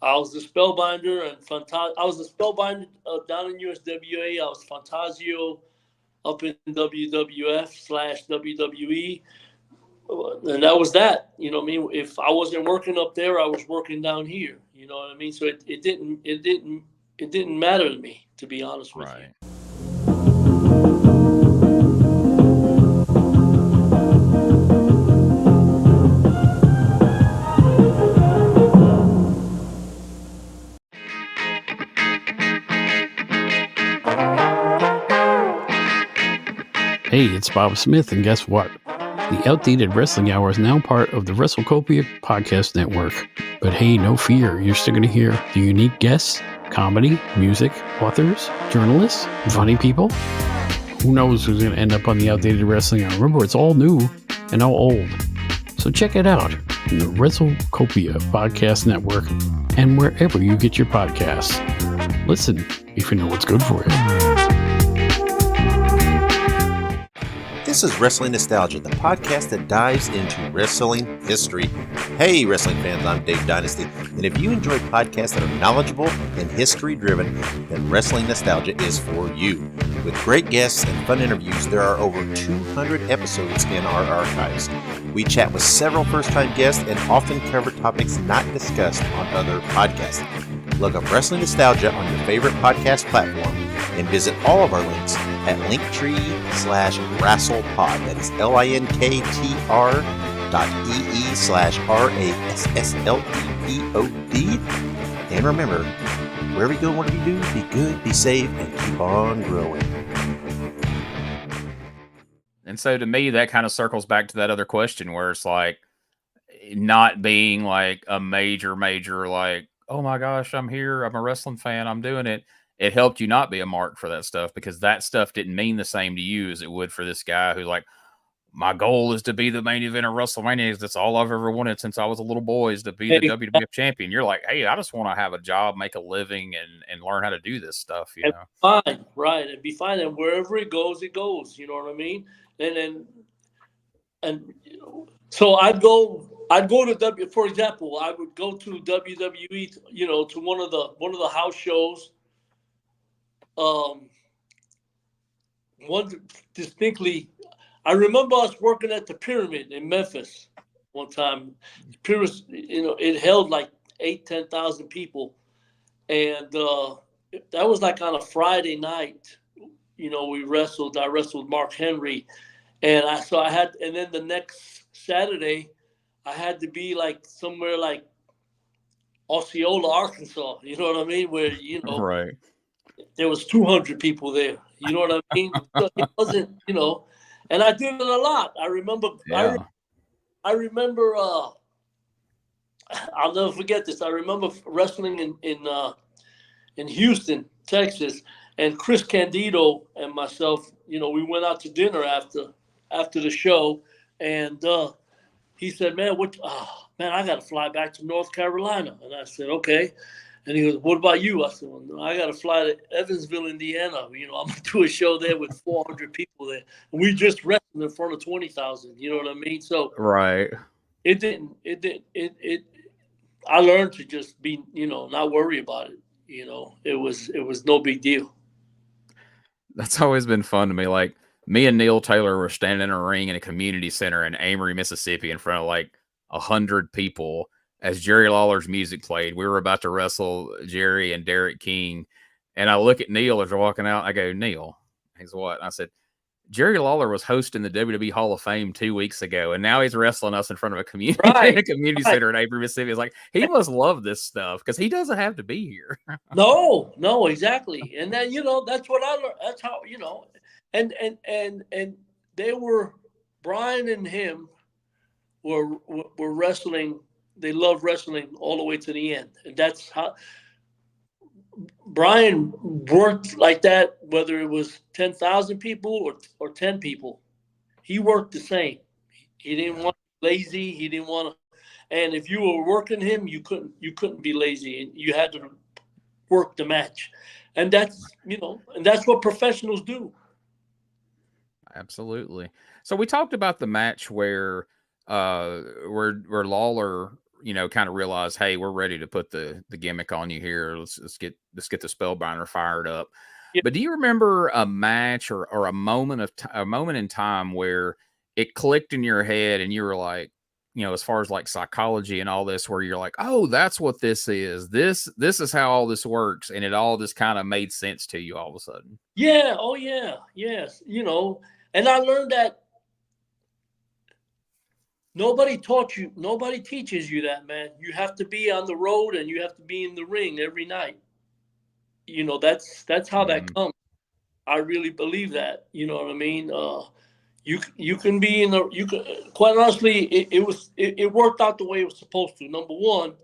I was the Spellbinder and Phantasio. I was the Spellbinder down in USWA. I was Phantasio up in WWF/WWE, and that was that. You know what I mean? If I wasn't working up there, I was working down here. You know what I mean? So it didn't matter to me, to be honest with you. Hey, it's Bob Smith, and guess what? The Outdated Wrestling Hour is now part of the WrestleCopia Podcast Network. But hey, no fear, you're still going to hear the unique guests, comedy, music, authors, journalists, funny people. Who knows who's going to end up on the Outdated Wrestling Hour? Remember, it's all new and all old. So check it out in the WrestleCopia Podcast Network and wherever you get your podcasts. Listen if you know what's good for you. This is Wrestling Nostalgia, the podcast that dives into wrestling history. Hey, wrestling fans, I'm Dave Dynasty, and if you enjoy podcasts that are knowledgeable and history-driven, then Wrestling Nostalgia is for you. With great guests and fun interviews, there are over 200 episodes in our archives. We chat with several first-time guests and often cover topics not discussed on other podcasts. Look up Wrestling Nostalgia on your favorite podcast platform and visit all of our links at linktree/WrestlePod. That is linktr.ee/RASSLEPOD. And remember, wherever you go, whatever you do, be good, be safe, and keep on growing. And so to me, that kind of circles back to that other question where it's like not being like a major, like, oh my gosh, I'm here, I'm a wrestling fan, I'm doing it. It helped you not be a mark for that stuff, because that stuff didn't mean the same to you as it would for this guy who's like, my goal is to be the main event of WrestleMania. That's all I've ever wanted since I was a little boy, is to be the WWF champion. You're like, hey, I just want to have a job, make a living, and learn how to do this stuff. You know, fine, right? And be fine. And wherever it goes, it goes. You know what I mean? And so I'd go to for example, I would go to WWE, to one of the house shows. One distinctly, I remember us working at the Pyramid in Memphis one time. The Pyramid, it held like 8,000-10,000 people, and that was like on a Friday night. You know, I wrestled Mark Henry, and and then the next Saturday, I had to be like somewhere like Osceola, Arkansas. You know what I mean? Where, you know, Right. there was 200 people there. You know what I mean? So it wasn't, you know, and I did it a lot. I remember, Yeah. I remember, I'll never forget this. I remember wrestling in Houston, Texas, and Chris Candido and myself, you know, we went out to dinner after the show, and he said, "Man, I got to fly back to North Carolina." And I said, "Okay." And he goes, "What about you?" I said, "Well, no, I got to fly to Evansville, Indiana. You know, I'm going to do a show there with 400 people there. And we just wrestled in front of 20,000. You know what I mean?" So Right. I learned to just be, you know, not worry about it. You know, it was no big deal. That's always been fun to me. Like, me and Neil Taylor were standing in a ring in a community center in Amory, Mississippi, in front of like 100 people as Jerry Lawler's music played. We were about to wrestle Jerry and Derek King. And I look at Neil as we're walking out. I go, "Neil." He's, "What?" And I said, "Jerry Lawler was hosting the WWE Hall of Fame 2 weeks ago, and now he's wrestling us in front of a community Right, in a community center in Avery, Mississippi." It's like, he must love this stuff because he doesn't have to be here. No, exactly. And then, you know, that's what I learned. That's how, you know, and they were, Brian and him were wrestling. They loved wrestling all the way to the end. And that's how Brian worked like that, whether it was 10,000 people or 10 people. He worked the same. He didn't want to be lazy. He didn't want to. And if you were working him, you couldn't be lazy, and you had to work the match. And that's, you know, and that's what professionals do. Absolutely. So we talked about the match where Lawler, you know, kind of realized, "Hey, we're ready to put the gimmick on you here. Let's get the Spellbinder fired up." Yeah. But do you remember a match or a moment in time where it clicked in your head and you were like, you know, as far as like psychology and all this, where you're like, "Oh, that's what this is. This is how all this works," and it all just kind of made sense to you all of a sudden? Yeah. Oh, yeah. Yes. You know, and I learned that nobody teaches you that, man. You have to be on the road and you have to be in the ring every night. You know, that's how that comes. I really believe that. You know what I mean? You can be quite honestly, it worked out the way it was supposed to. Number one,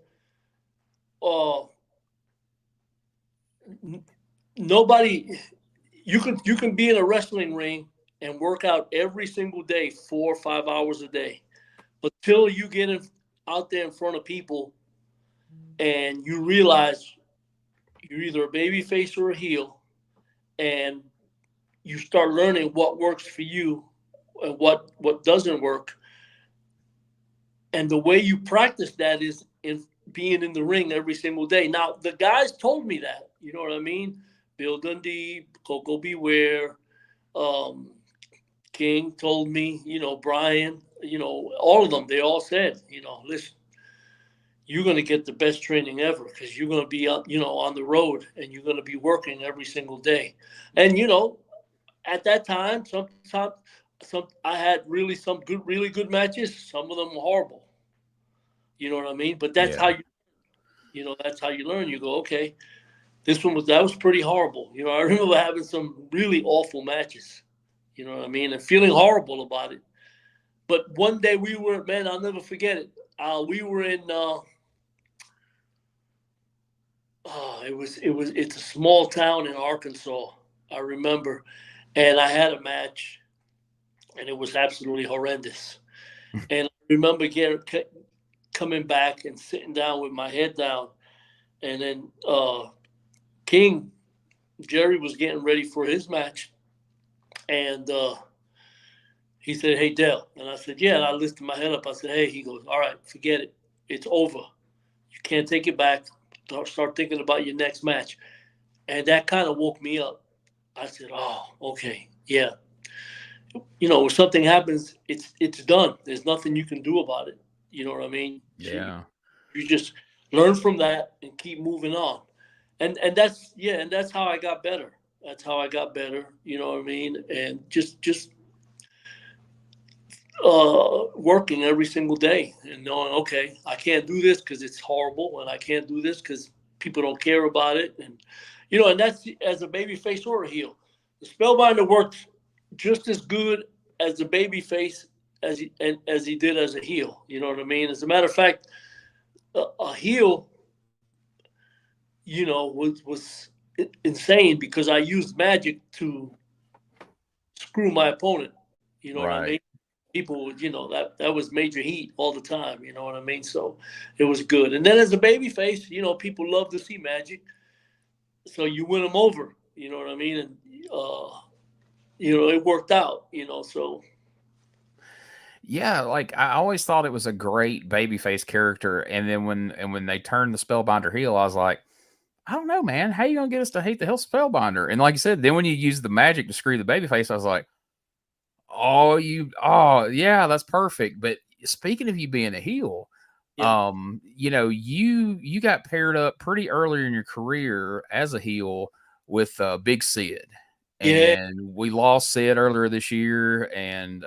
you can be in a wrestling ring and work out every single day, 4 or 5 hours a day, but till you get out there in front of people and you realize you're either a baby face or a heel, and you start learning what works for you and what doesn't work. And the way you practice that is in being in the ring every single day. Now, the guys told me that, you know what I mean? Bill Dundee, Coco Beware, King told me, you know, Brian, you know, all of them, they all said, you know, "Listen, you're going to get the best training ever because you're going to be, you know, on the road and you're going to be working every single day." And, you know, at that time, I had really good matches. Some of them were horrible. You know what I mean? But that's how that's how you learn. You go, okay, that was pretty horrible. You know, I remember having some really awful matches. You know what I mean? And feeling horrible about it. But one day I'll never forget it. We were in it's a small town in Arkansas, I remember. And I had a match and it was absolutely horrendous. And I remember coming back and sitting down with my head down. And then Jerry was getting ready for his match. And he said, "Hey, Dale." And I said, "Yeah." And I lifted my head up. I said, "Hey." He goes, "All right, forget it. It's over. You can't take it back. Start thinking about your next match." And that kind of woke me up. I said, "Oh, okay. Yeah. You know, when something happens, it's done. There's nothing you can do about it." You know what I mean? Yeah. You just learn from that and keep moving on. and that's how I got better. That's how I got better. You know what I mean? And just working every single day and knowing, okay, I can't do this because it's horrible, and I can't do this because people don't care about it, and and that's as a baby face or a heel. The Spellbinder worked just as good as the baby face as he did as a heel. You know what I mean? As a matter of fact, a heel, was insane because I used magic to screw my opponent. You know what I mean? People would, that was major heat all the time. You know what I mean? So it was good. And then as a baby face, people love to see magic. So you win them over. You know what I mean? And, it worked out, so. Yeah, like I always thought it was a great babyface character. And then when they turned the Spellbinder heel, I was like, I don't know, man. How you gonna get us to hate the hell Spellbinder? And like you said, then when you use the magic to screw the babyface, I was like, oh yeah, that's perfect. But speaking of you being a heel, you got paired up pretty early in your career as a heel with Big Sid. And we lost Sid earlier this year, and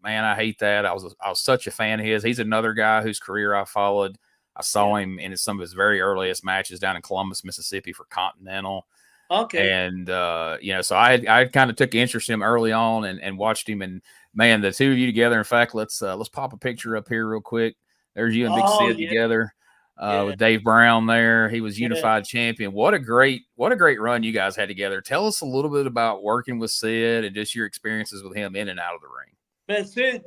man, I hate that. I was such a fan of his. He's another guy whose career I followed. I saw him in some of his very earliest matches down in Columbus, Mississippi for Continental. Okay. And so I kind of took interest in him early on and watched him. And man, the two of you together. In fact, let's pop a picture up here real quick. There's you and Big Sid together. With Dave Brown there. He was unified champion. What a great run you guys had together. Tell us a little bit about working with Sid and just your experiences with him in and out of the ring. Man, Sid,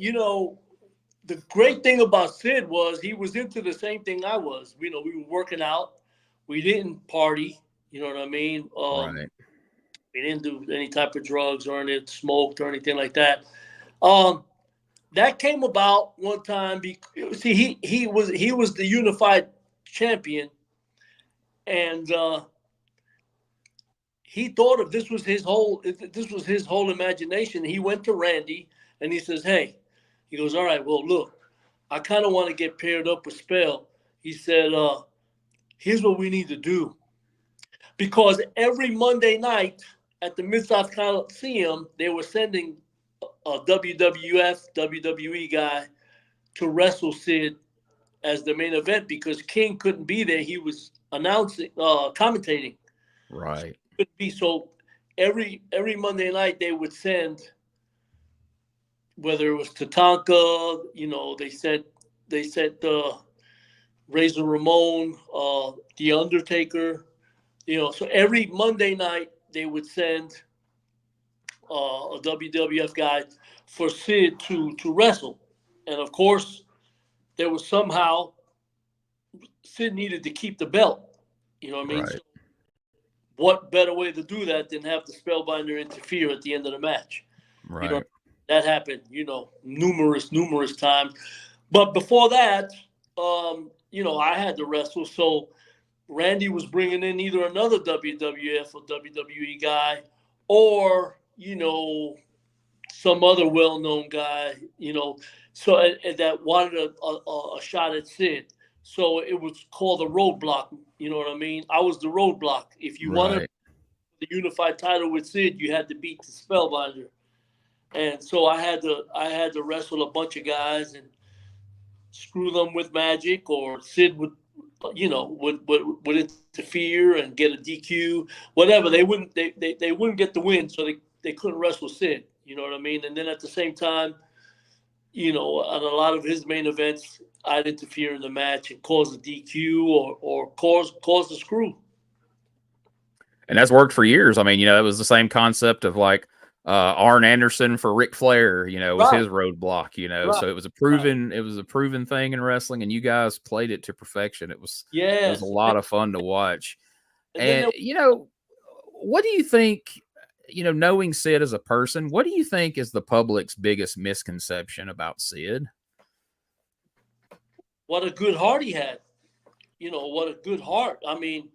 the great thing about Sid was he was into the same thing I was. We were working out. We didn't party. You know what I mean? Right. We didn't do any type of drugs or anything, smoked or anything like that. That came about one time because he was the unified champion, and he thought of this was his whole imagination. He went to Randy and he says, hey, he goes, all right, well, look, I kind of want to get paired up with Spell. He said, here's what we need to do, because every Monday night at the Mid-South Coliseum they were sending a WWF WWE guy to wrestle Sid as the main event because King couldn't be there. He was announcing, commentating. Right. So every Monday night they would send, whether it was Tatanka, they sent Razor Ramon, The Undertaker, so every Monday night they would send a WWF guy for Sid to wrestle. And of course, there was somehow Sid needed to keep the belt. You know what I mean? Right. So what better way to do that than have the Spellbinder interfere at the end of the match? Right. That happened, numerous times. But before that, I had to wrestle. So Randy was bringing in either another WWF or WWE guy or, some other well-known guy, so that wanted a shot at Sid. So it was called a roadblock. You know what I mean? I was the roadblock. If you wanted the unified title with Sid, you had to beat the Spellbinder. And so I had to wrestle a bunch of guys and screw them with magic, or Sid would interfere and get a DQ, whatever. They wouldn't get the win, so they couldn't wrestle Sid. You know what I mean? And then at the same time, on a lot of his main events, I'd interfere in the match and cause a DQ or cause the screw. And that's worked for years. I mean, it was the same concept of like Arn Anderson for Ric Flair, was his roadblock, so it was a proven thing in wrestling, and you guys played it to perfection. It was a lot of fun to watch. And what do you think, knowing Sid as a person, what do you think is the public's biggest misconception about Sid? What a good heart he had. What a good heart. I mean,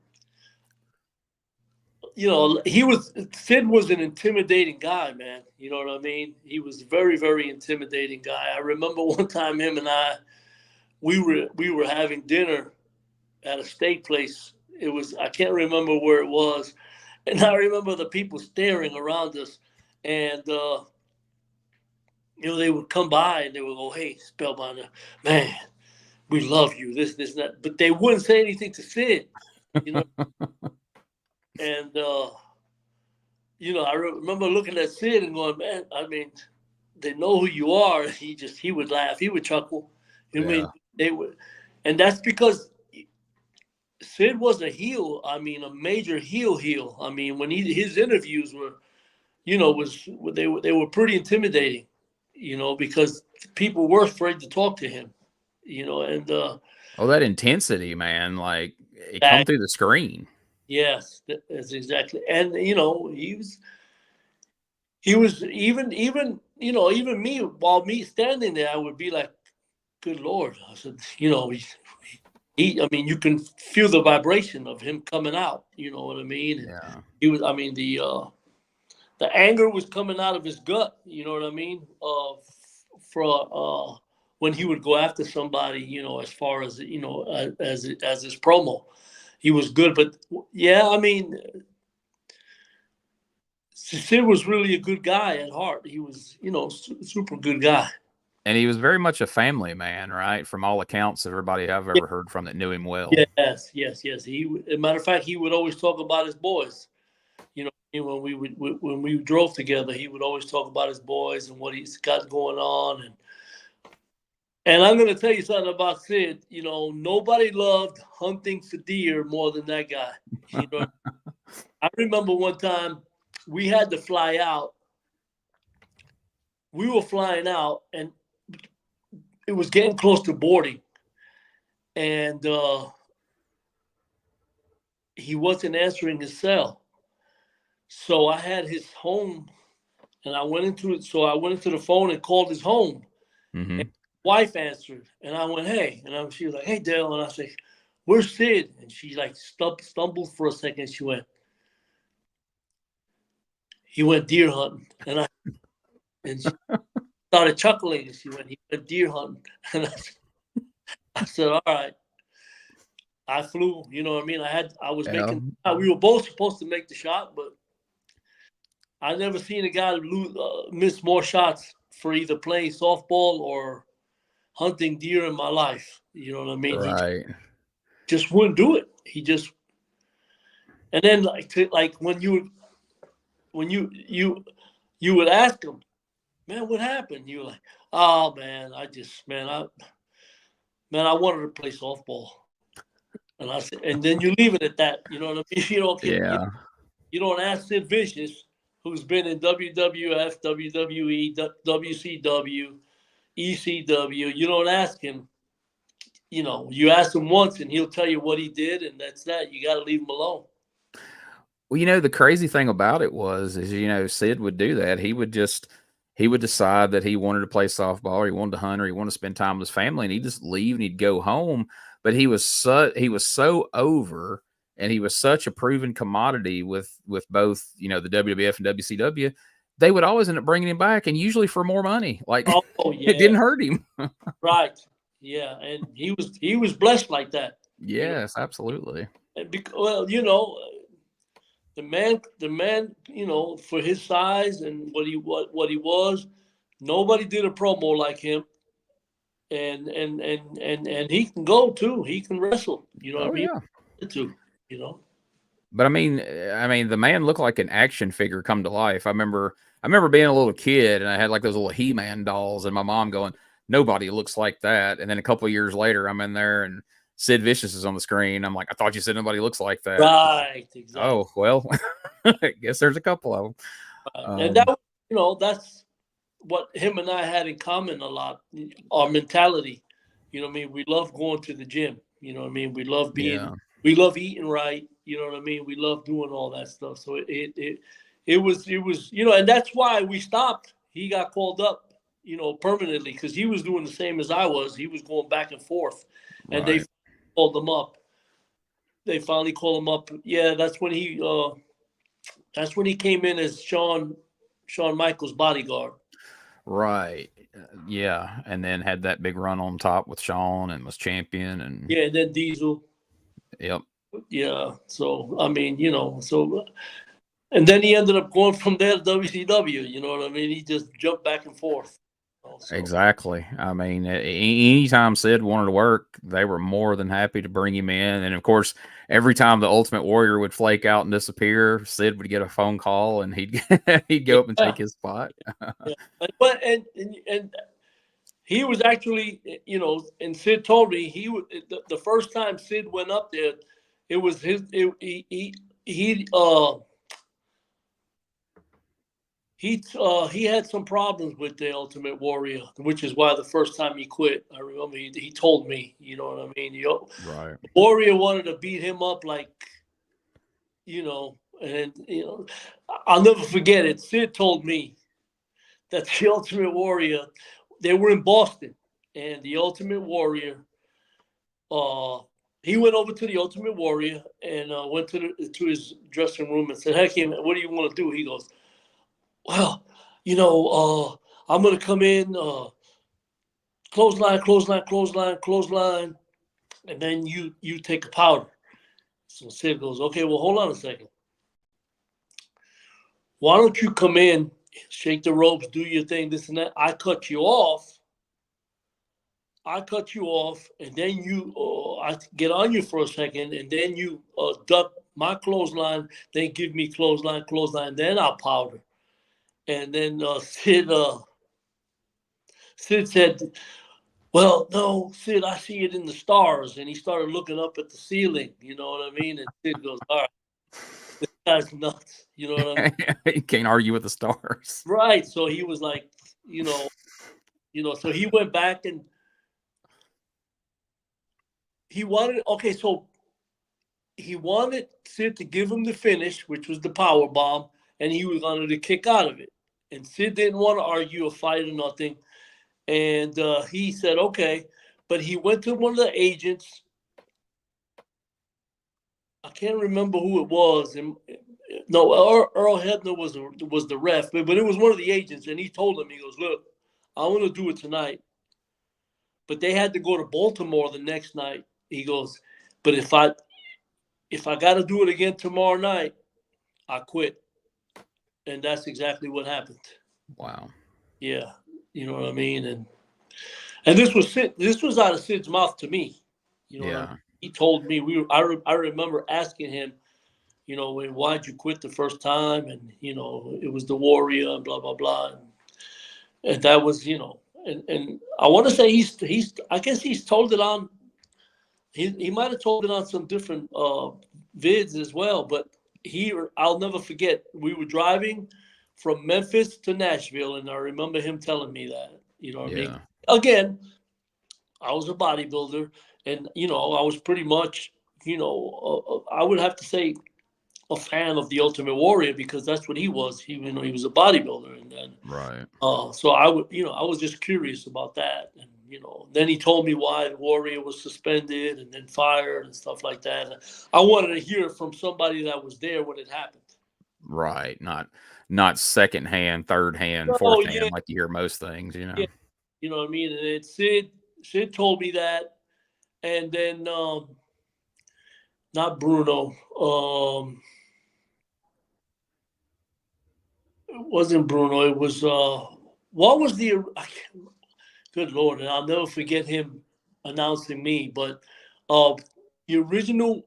Sid was an intimidating guy, man. You know what I mean? He was a very, very intimidating guy. I remember one time him and I, we were having dinner at a steak place I can't remember where it was. And I remember the people staring around us, and they would come by and they would go, "Hey, Spellbinder, man, we love you." This, that, but they wouldn't say anything to Sid, And I remember looking at Sid and going, "Man, I mean, they know who you are." He would laugh, he would chuckle. I mean, they would, and that's because Sid was a heel. I mean, a major heel. I mean, when his interviews were, they were pretty intimidating, because people were afraid to talk to him, and that intensity, man, like it come through the screen. Yes, that's exactly. And he was even me, while me standing there, I would be like, "Good Lord." I said, I mean, you can feel the vibration of him coming out. You know what I mean? Yeah. He was. I mean, the anger was coming out of his gut. You know what I mean? For when he would go after somebody, as far as as his promo, he was good. But yeah, I mean, Sid was really a good guy at heart. He was, super good guy. And he was very much a family man, right? From all accounts, everybody I've ever heard from that knew him well. Yes. As a matter of fact, he would always talk about his boys. When we drove together, he would always talk about his boys and what he's got going on. And I'm going to tell you something about Sid. Nobody loved hunting for deer more than that guy. I remember one time we had to fly out. We were flying out, and it was getting close to boarding. And he wasn't answering his cell. So I had his home, and I went into it. So I went into the phone and called his home. Mm-hmm. And his wife answered, and I went, "Hey," and she was like, "Hey, Dale," and I said, "Where's Sid?" And she like stumbled for a second. She went, "He went deer hunting," and she started chuckling. And she went, "He went deer hunting," and I said, "All right." I flew. You know what I mean? Making. We were both supposed to make the shot, but I never seen a guy miss more shots for either playing softball or hunting deer in my life. You know what I mean? Right. He just wouldn't do it. And then like when you would ask him, "Man, what happened?" You were like, "Oh man, I wanted to play softball." And I said, and then you leave it at that. You know what I mean? You don't ask Sid Vicious, who's been in WWF, WWE, WCW, ECW. You don't ask him. You ask him once, and he'll tell you what he did, and that's that. You got to leave him alone. Well, the crazy thing about it is, Sid would do that. He would decide that he wanted to play softball, or he wanted to hunt, or he wanted to spend time with his family, and he'd just leave and he'd go home. But he was so over, and he was such a proven commodity with both, the WWF and WCW. They would always end up bringing him back, and usually for more money. Like, it didn't hurt him. Right. Yeah, and he was blessed like that. Yes, absolutely. And the man, for his size and what he was, nobody did a promo like him. And he can go too. He can wrestle. You know what I mean? Yeah. Too. But I mean, the man looked like an action figure come to life. I remember being a little kid, and I had like those little He-Man dolls, and my mom going, "Nobody looks like that." And then a couple of years later, I'm in there, and Sid Vicious is on the screen. I'm like, "I thought you said nobody looks like that." Right. Exactly. Oh well, I guess there's a couple of them. And that, that's what him and I had in common a lot. Our mentality. You know what I mean? We love going to the gym. You know what I mean? We love we love eating right. You know what I mean? We love doing all that stuff. So it was, and that's why we stopped. He got called up, permanently, because he was doing the same as I was. He was going back and forth, and they called him up. They finally called him up. Yeah, that's when he came in as Shawn Michaels' bodyguard. Right. Yeah, and then had that big run on top with Shawn and was champion, and then Diesel. Yep. Yeah. So I mean, you know, so and then he ended up going from there to WCW. You know what I mean? He just jumped back and forth. So. Exactly. I mean, anytime Sid wanted to work, they were more than happy to bring him in. And of course, every time the Ultimate Warrior would flake out and disappear, Sid would get a phone call and he'd he'd go up and take his spot. Yeah. But and he was actually, you know, and Sid told me the first time Sid went up there, it was he had some problems with the Ultimate Warrior, which is why the first time he quit, I remember he told me, you know what I mean? Right. Warrior wanted to beat him up like, you know, and you know, I'll never forget it. Sid told me that the Ultimate Warrior, they were in Boston, and the Ultimate Warrior, he went over to the Ultimate Warrior and went to his dressing room and said, "Hey, man, what do you want to do?" He goes, "Well, you know, I'm gonna come in, clothesline, clothesline, clothesline, clothesline, and then you take a powder." So Sid goes, "Okay, well, hold on a second. Why don't you come in, shake the ropes, do your thing, this and that? I cut you off, and then I get on you for a second, and then you duck my clothesline, then give me clothesline, then I'll powder." And then Sid said, "Well, no, Sid, I see it in the stars." And he started looking up at the ceiling, you know what I mean? And Sid goes, "All right, this guy's nuts," you know what I mean? You can't argue with the stars. Right. So he was like, you know, so he went back and he wanted Sid to give him the finish, which was the power bomb, and he was wanted to kick out of it. And Sid didn't want to argue a fight or nothing. And he said, okay. But he went to one of the agents. I can't remember who it was. And no, Earl Hebner was the ref, but it was one of the agents. And he told him, he goes, "Look, I want to do it tonight." But they had to go to Baltimore the next night. He goes, "But if I got to do it again tomorrow night, I quit." And that's exactly what happened. Wow. Yeah, you know what I mean. And this was out of Sid's mouth to me. You know what I mean? He told me I remember asking him, you know, "Why'd you quit the first time?" And you know, it was the Warrior and blah blah blah. And that was, you know, and I want to say he's I guess he's told it on. He might have told it on some different vids as well, but I'll never forget. We were driving from Memphis to Nashville, and I remember him telling me that. You know what I mean? Again, I was a bodybuilder, and you know, I was pretty much, you know, I would have to say a fan of the Ultimate Warrior because that's what he was. He was a bodybuilder, and then Right. so I was just curious about that, and you know, then he told me why the Warrior was suspended and then fired and stuff like that. And I wanted to hear from somebody that was there when it happened. Right. Not second hand, third hand, fourth hand, like you hear most things, you know. Yeah. You know what I mean? And Sid told me that, and then not Bruno. It wasn't Bruno. It was what was the? Good Lord, and I'll never forget him announcing me. But the original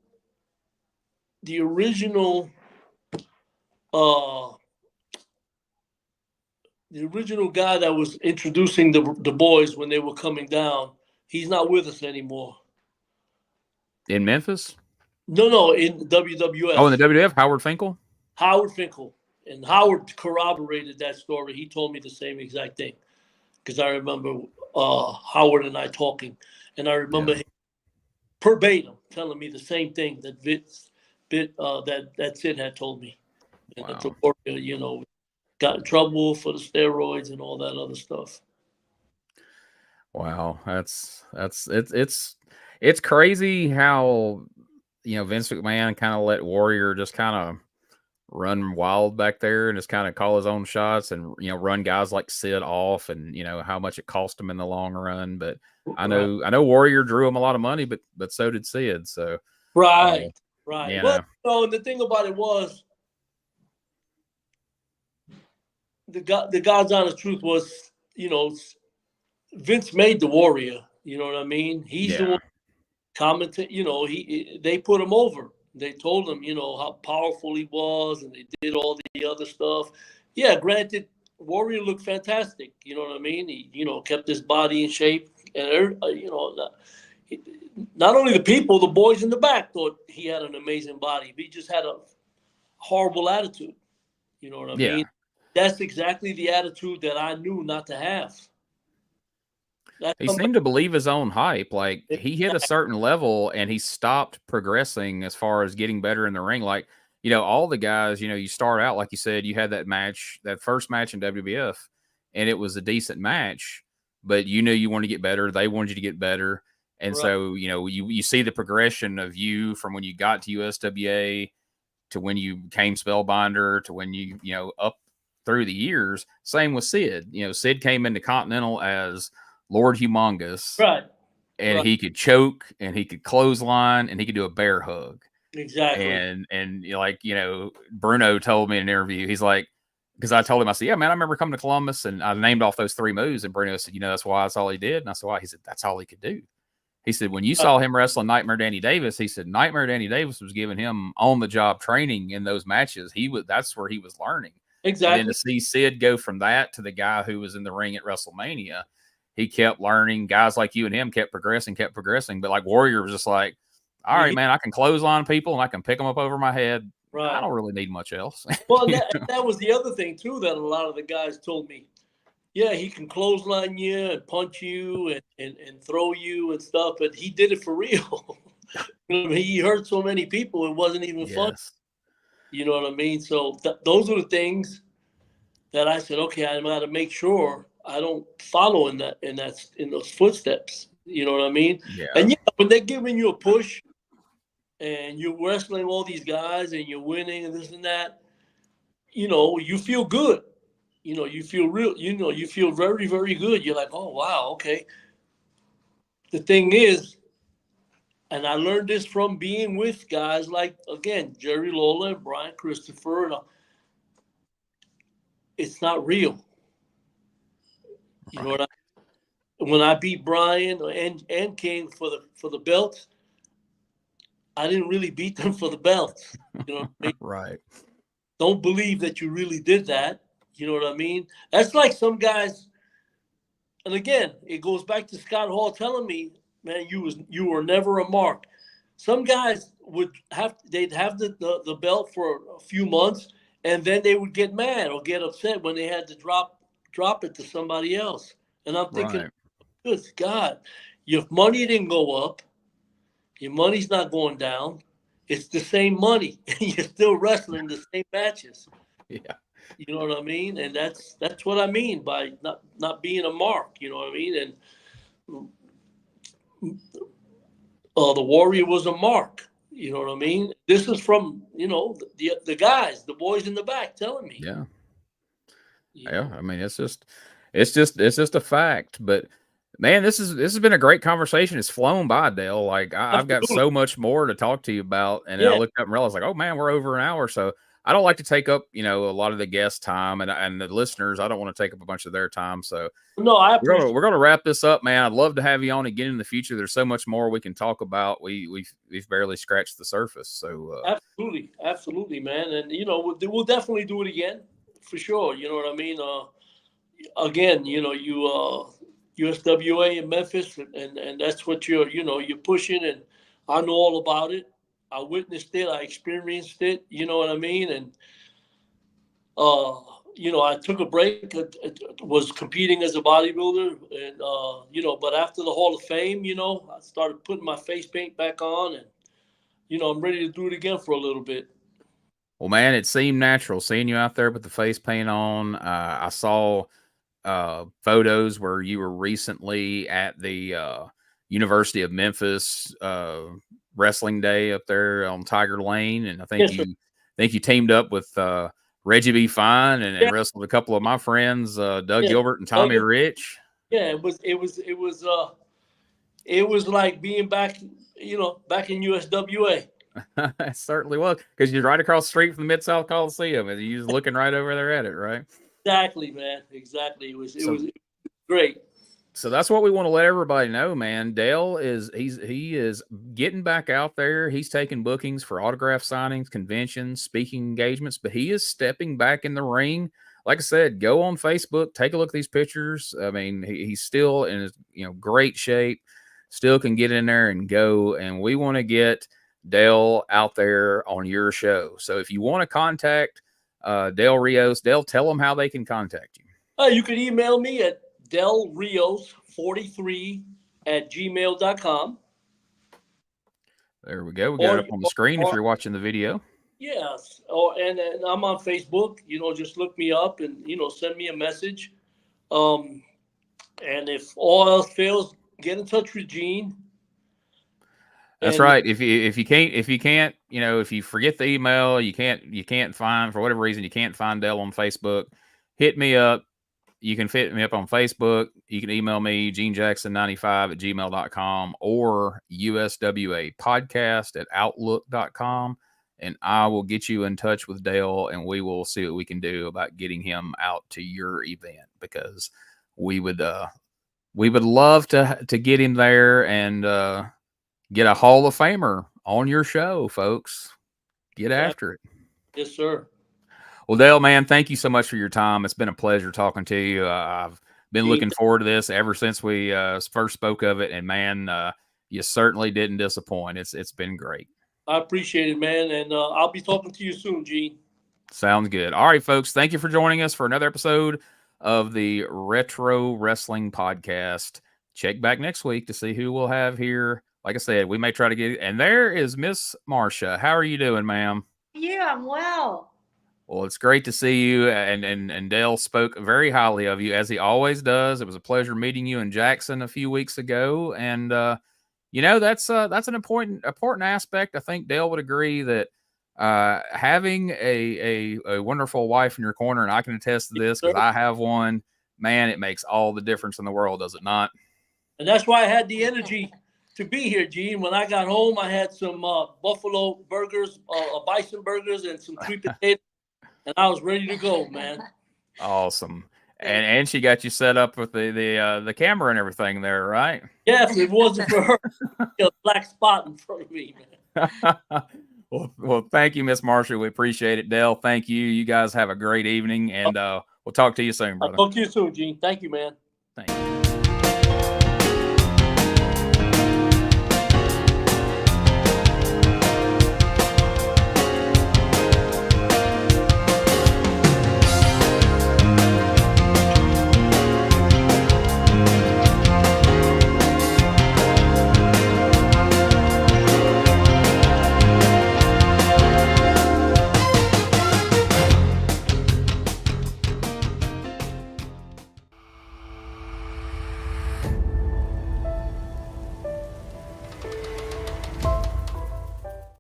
guy that was introducing the boys when they were coming down, he's not with us anymore. In Memphis? No, in WWF. Oh, in the WWF, Howard Finkel? Howard Finkel. And Howard corroborated that story. He told me the same exact thing. Because I remember Howard and I talking. And I remember him verbatim telling me the same thing that that Sid had told me. And that the Warrior, you know, got in trouble for the steroids and all that other stuff. Wow, it's crazy how, you know, Vince McMahon kind of let Warrior just kind of run wild back there and just kind of call his own shots and, you know, run guys like Sid off, and you know how much it cost him in the long run. But I know Warrior drew him a lot of money, but so did Sid. So right. Right. You Well, know? and the thing about it was, the God's honest truth was, Vince made the Warrior. You know what I mean? He's the Yeah. one commenting. They put him over. They told him, how powerful he was, and they did all the other stuff. Yeah, granted, Warrior looked fantastic. You know what I mean? He, kept his body in shape, and not only the people, the boys in the back thought he had an amazing body. But he just had a horrible attitude. You know what I Yeah. mean? That's exactly the attitude that I knew not to have. He seemed to believe his own hype. Like, he hit a certain level and he stopped progressing as far as getting better in the ring. Like, all the guys, you start out, like you said, you had that match, that first match in WWF, and it was a decent match, but you knew you wanted to get better. They wanted you to get better. And Right. so, you see the progression of you from when you got to USWA to when you became Spellbinder to when you up through the years. Same with Sid. Sid came into Continental as Lord Humongous, Right. and Right. he could choke, and he could clothesline, and he could do a bear hug. Exactly. And Bruno told me in an interview, he's like, because I told him, I said, yeah, man, I remember coming to Columbus, and I named off those 3 moves, and Bruno said, that's all he did. And I said, why? He said, that's all he could do. He said, when you saw him wrestling Nightmare Danny Davis, he said Nightmare Danny Davis was giving him on-the-job training in those matches. That's where he was learning. Exactly. And then to see Sid go from that to the guy who was in the ring at WrestleMania, he kept learning. Guys like you and him kept progressing. But like Warrior was just like, all right, man, I can clothesline people and I can pick them up over my head. Right. I don't really need much else. Well, that was the other thing, too, that a lot of the guys told me. Yeah, he can clothesline you and punch you and throw you and stuff, but he did it for real. He hurt so many people, it wasn't even fun. You know what I mean? So those are the things that I said, okay, I got to make sure I don't follow in those footsteps. You know what I mean? Yeah. And when they're giving you a push and you're wrestling all these guys and you're winning and this and that, you feel good. You feel real, you feel very, very good. You're like, oh, wow, okay. The thing is, and I learned this from being with guys like, again, Jerry Lawler and Brian Christopher. It's not real. You know what I mean? When I beat Brian and King for the belts, I didn't really beat them for the belts. You know what I mean? Right. Don't believe that you really did that. You know what I mean? That's like some guys, and again, it goes back to Scott Hall telling me, man, you were never a mark. Some guys they'd have the belt for a few months, and then they would get mad or get upset when they had to drop it to somebody else. And I'm thinking, good God, your money didn't go up. Your money's not going down. It's the same money. You're still wrestling the same matches. Yeah. You know what I mean? And that's what I mean by not being a mark. You know what I mean? And the Warrior was a mark. You know what I mean? This is from the guys, the boys in the back telling me. Yeah. Yeah. I mean, it's just a fact. But man, this has been a great conversation. It's flown by, Dale. Like I've got so much more to talk to you about, and I looked up and realized, like, oh man, we're over an hour. So I don't like to take up, a lot of the guest time and the listeners. I don't want to take up a bunch of their time. So no, we're going to wrap this up, man. I'd love to have you on again in the future. There's so much more we can talk about. We've barely scratched the surface. So absolutely, man. And we'll definitely do it again for sure. You know what I mean? Again, USWA in Memphis, and that's what you're pushing, and I know all about it. I witnessed it. I experienced it. You know what I mean? And, I took a break. Was competing as a bodybuilder. And, but after the Hall of Fame, I started putting my face paint back on. And, I'm ready to do it again for a little bit. Well, man, it seemed natural seeing you out there with the face paint on. I saw photos where you were recently at the University of Memphis wrestling day up there on Tiger Lane, and I think you teamed up with Reggie B. Fine and wrestled a couple of my friends, Doug Gilbert and Tommy Rich. Yeah, it was like being back in USWA. It certainly was, because you're right across the street from the Mid-South Coliseum, and you're just looking right over there at it, right? Exactly, man. Exactly. It was great. So that's what we want to let everybody know, man. Dale he is getting back out there. He's taking bookings for autograph signings, conventions, speaking engagements, but he is stepping back in the ring. Like I said, go on Facebook, take a look at these pictures. I mean, he's still in great shape, still can get in there and go. And we want to get Dale out there on your show. So if you want to contact Dale Rios, Dale, tell them how they can contact you. You can email me at delrios43@gmail.com. There we go. We got it up on the screen if you're watching the video. Yes. And I'm on Facebook. Just look me up and, send me a message. And if all else fails, get in touch with Gene. That's right. If you can't, if you forget the email, you can't find, for whatever reason, you can't find Dale on Facebook, hit me up. You can hit me up on Facebook. You can email me, genejackson95@gmail.com or USWA podcast@outlook.com. And I will get you in touch with Dale, and we will see what we can do about getting him out to your event, because we would love to get him there and get a Hall of Famer on your show, folks. Get after it. Yes, sir. Well, Dale, man, thank you so much for your time. It's been a pleasure talking to you. I've been looking forward to this ever since we first spoke of it, and man, you certainly didn't disappoint. It's been great. I appreciate it, man, and I'll be talking to you soon, Gene. Sounds good. All right, folks, thank you for joining us for another episode of the Retro Wrestling Podcast. Check back next week to see who we'll have here. Like I said, we may try to get, and there is Miss Marcia. How are you doing, ma'am? Yeah, I'm well. Well, it's great to see you, and Dale spoke very highly of you, as he always does. It was a pleasure meeting you in Jackson a few weeks ago, and that's an important aspect. I think Dale would agree that having a wonderful wife in your corner, and I can attest to this because I have one. Man, it makes all the difference in the world, does it not? And that's why I had the energy to be here, Gene. When I got home, I had some buffalo burgers, bison burgers, and some sweet potatoes. And I was ready to go, man. Awesome. And she got you set up with the camera and everything there, right? Yeah, if it wasn't for her, a black spot in front of me, man. well, thank you, Miss Marshall. We appreciate it. Dale, thank you. You guys have a great evening, and we'll talk to you soon, brother. I'll talk to you soon, Gene. Thank you, man. Thank you.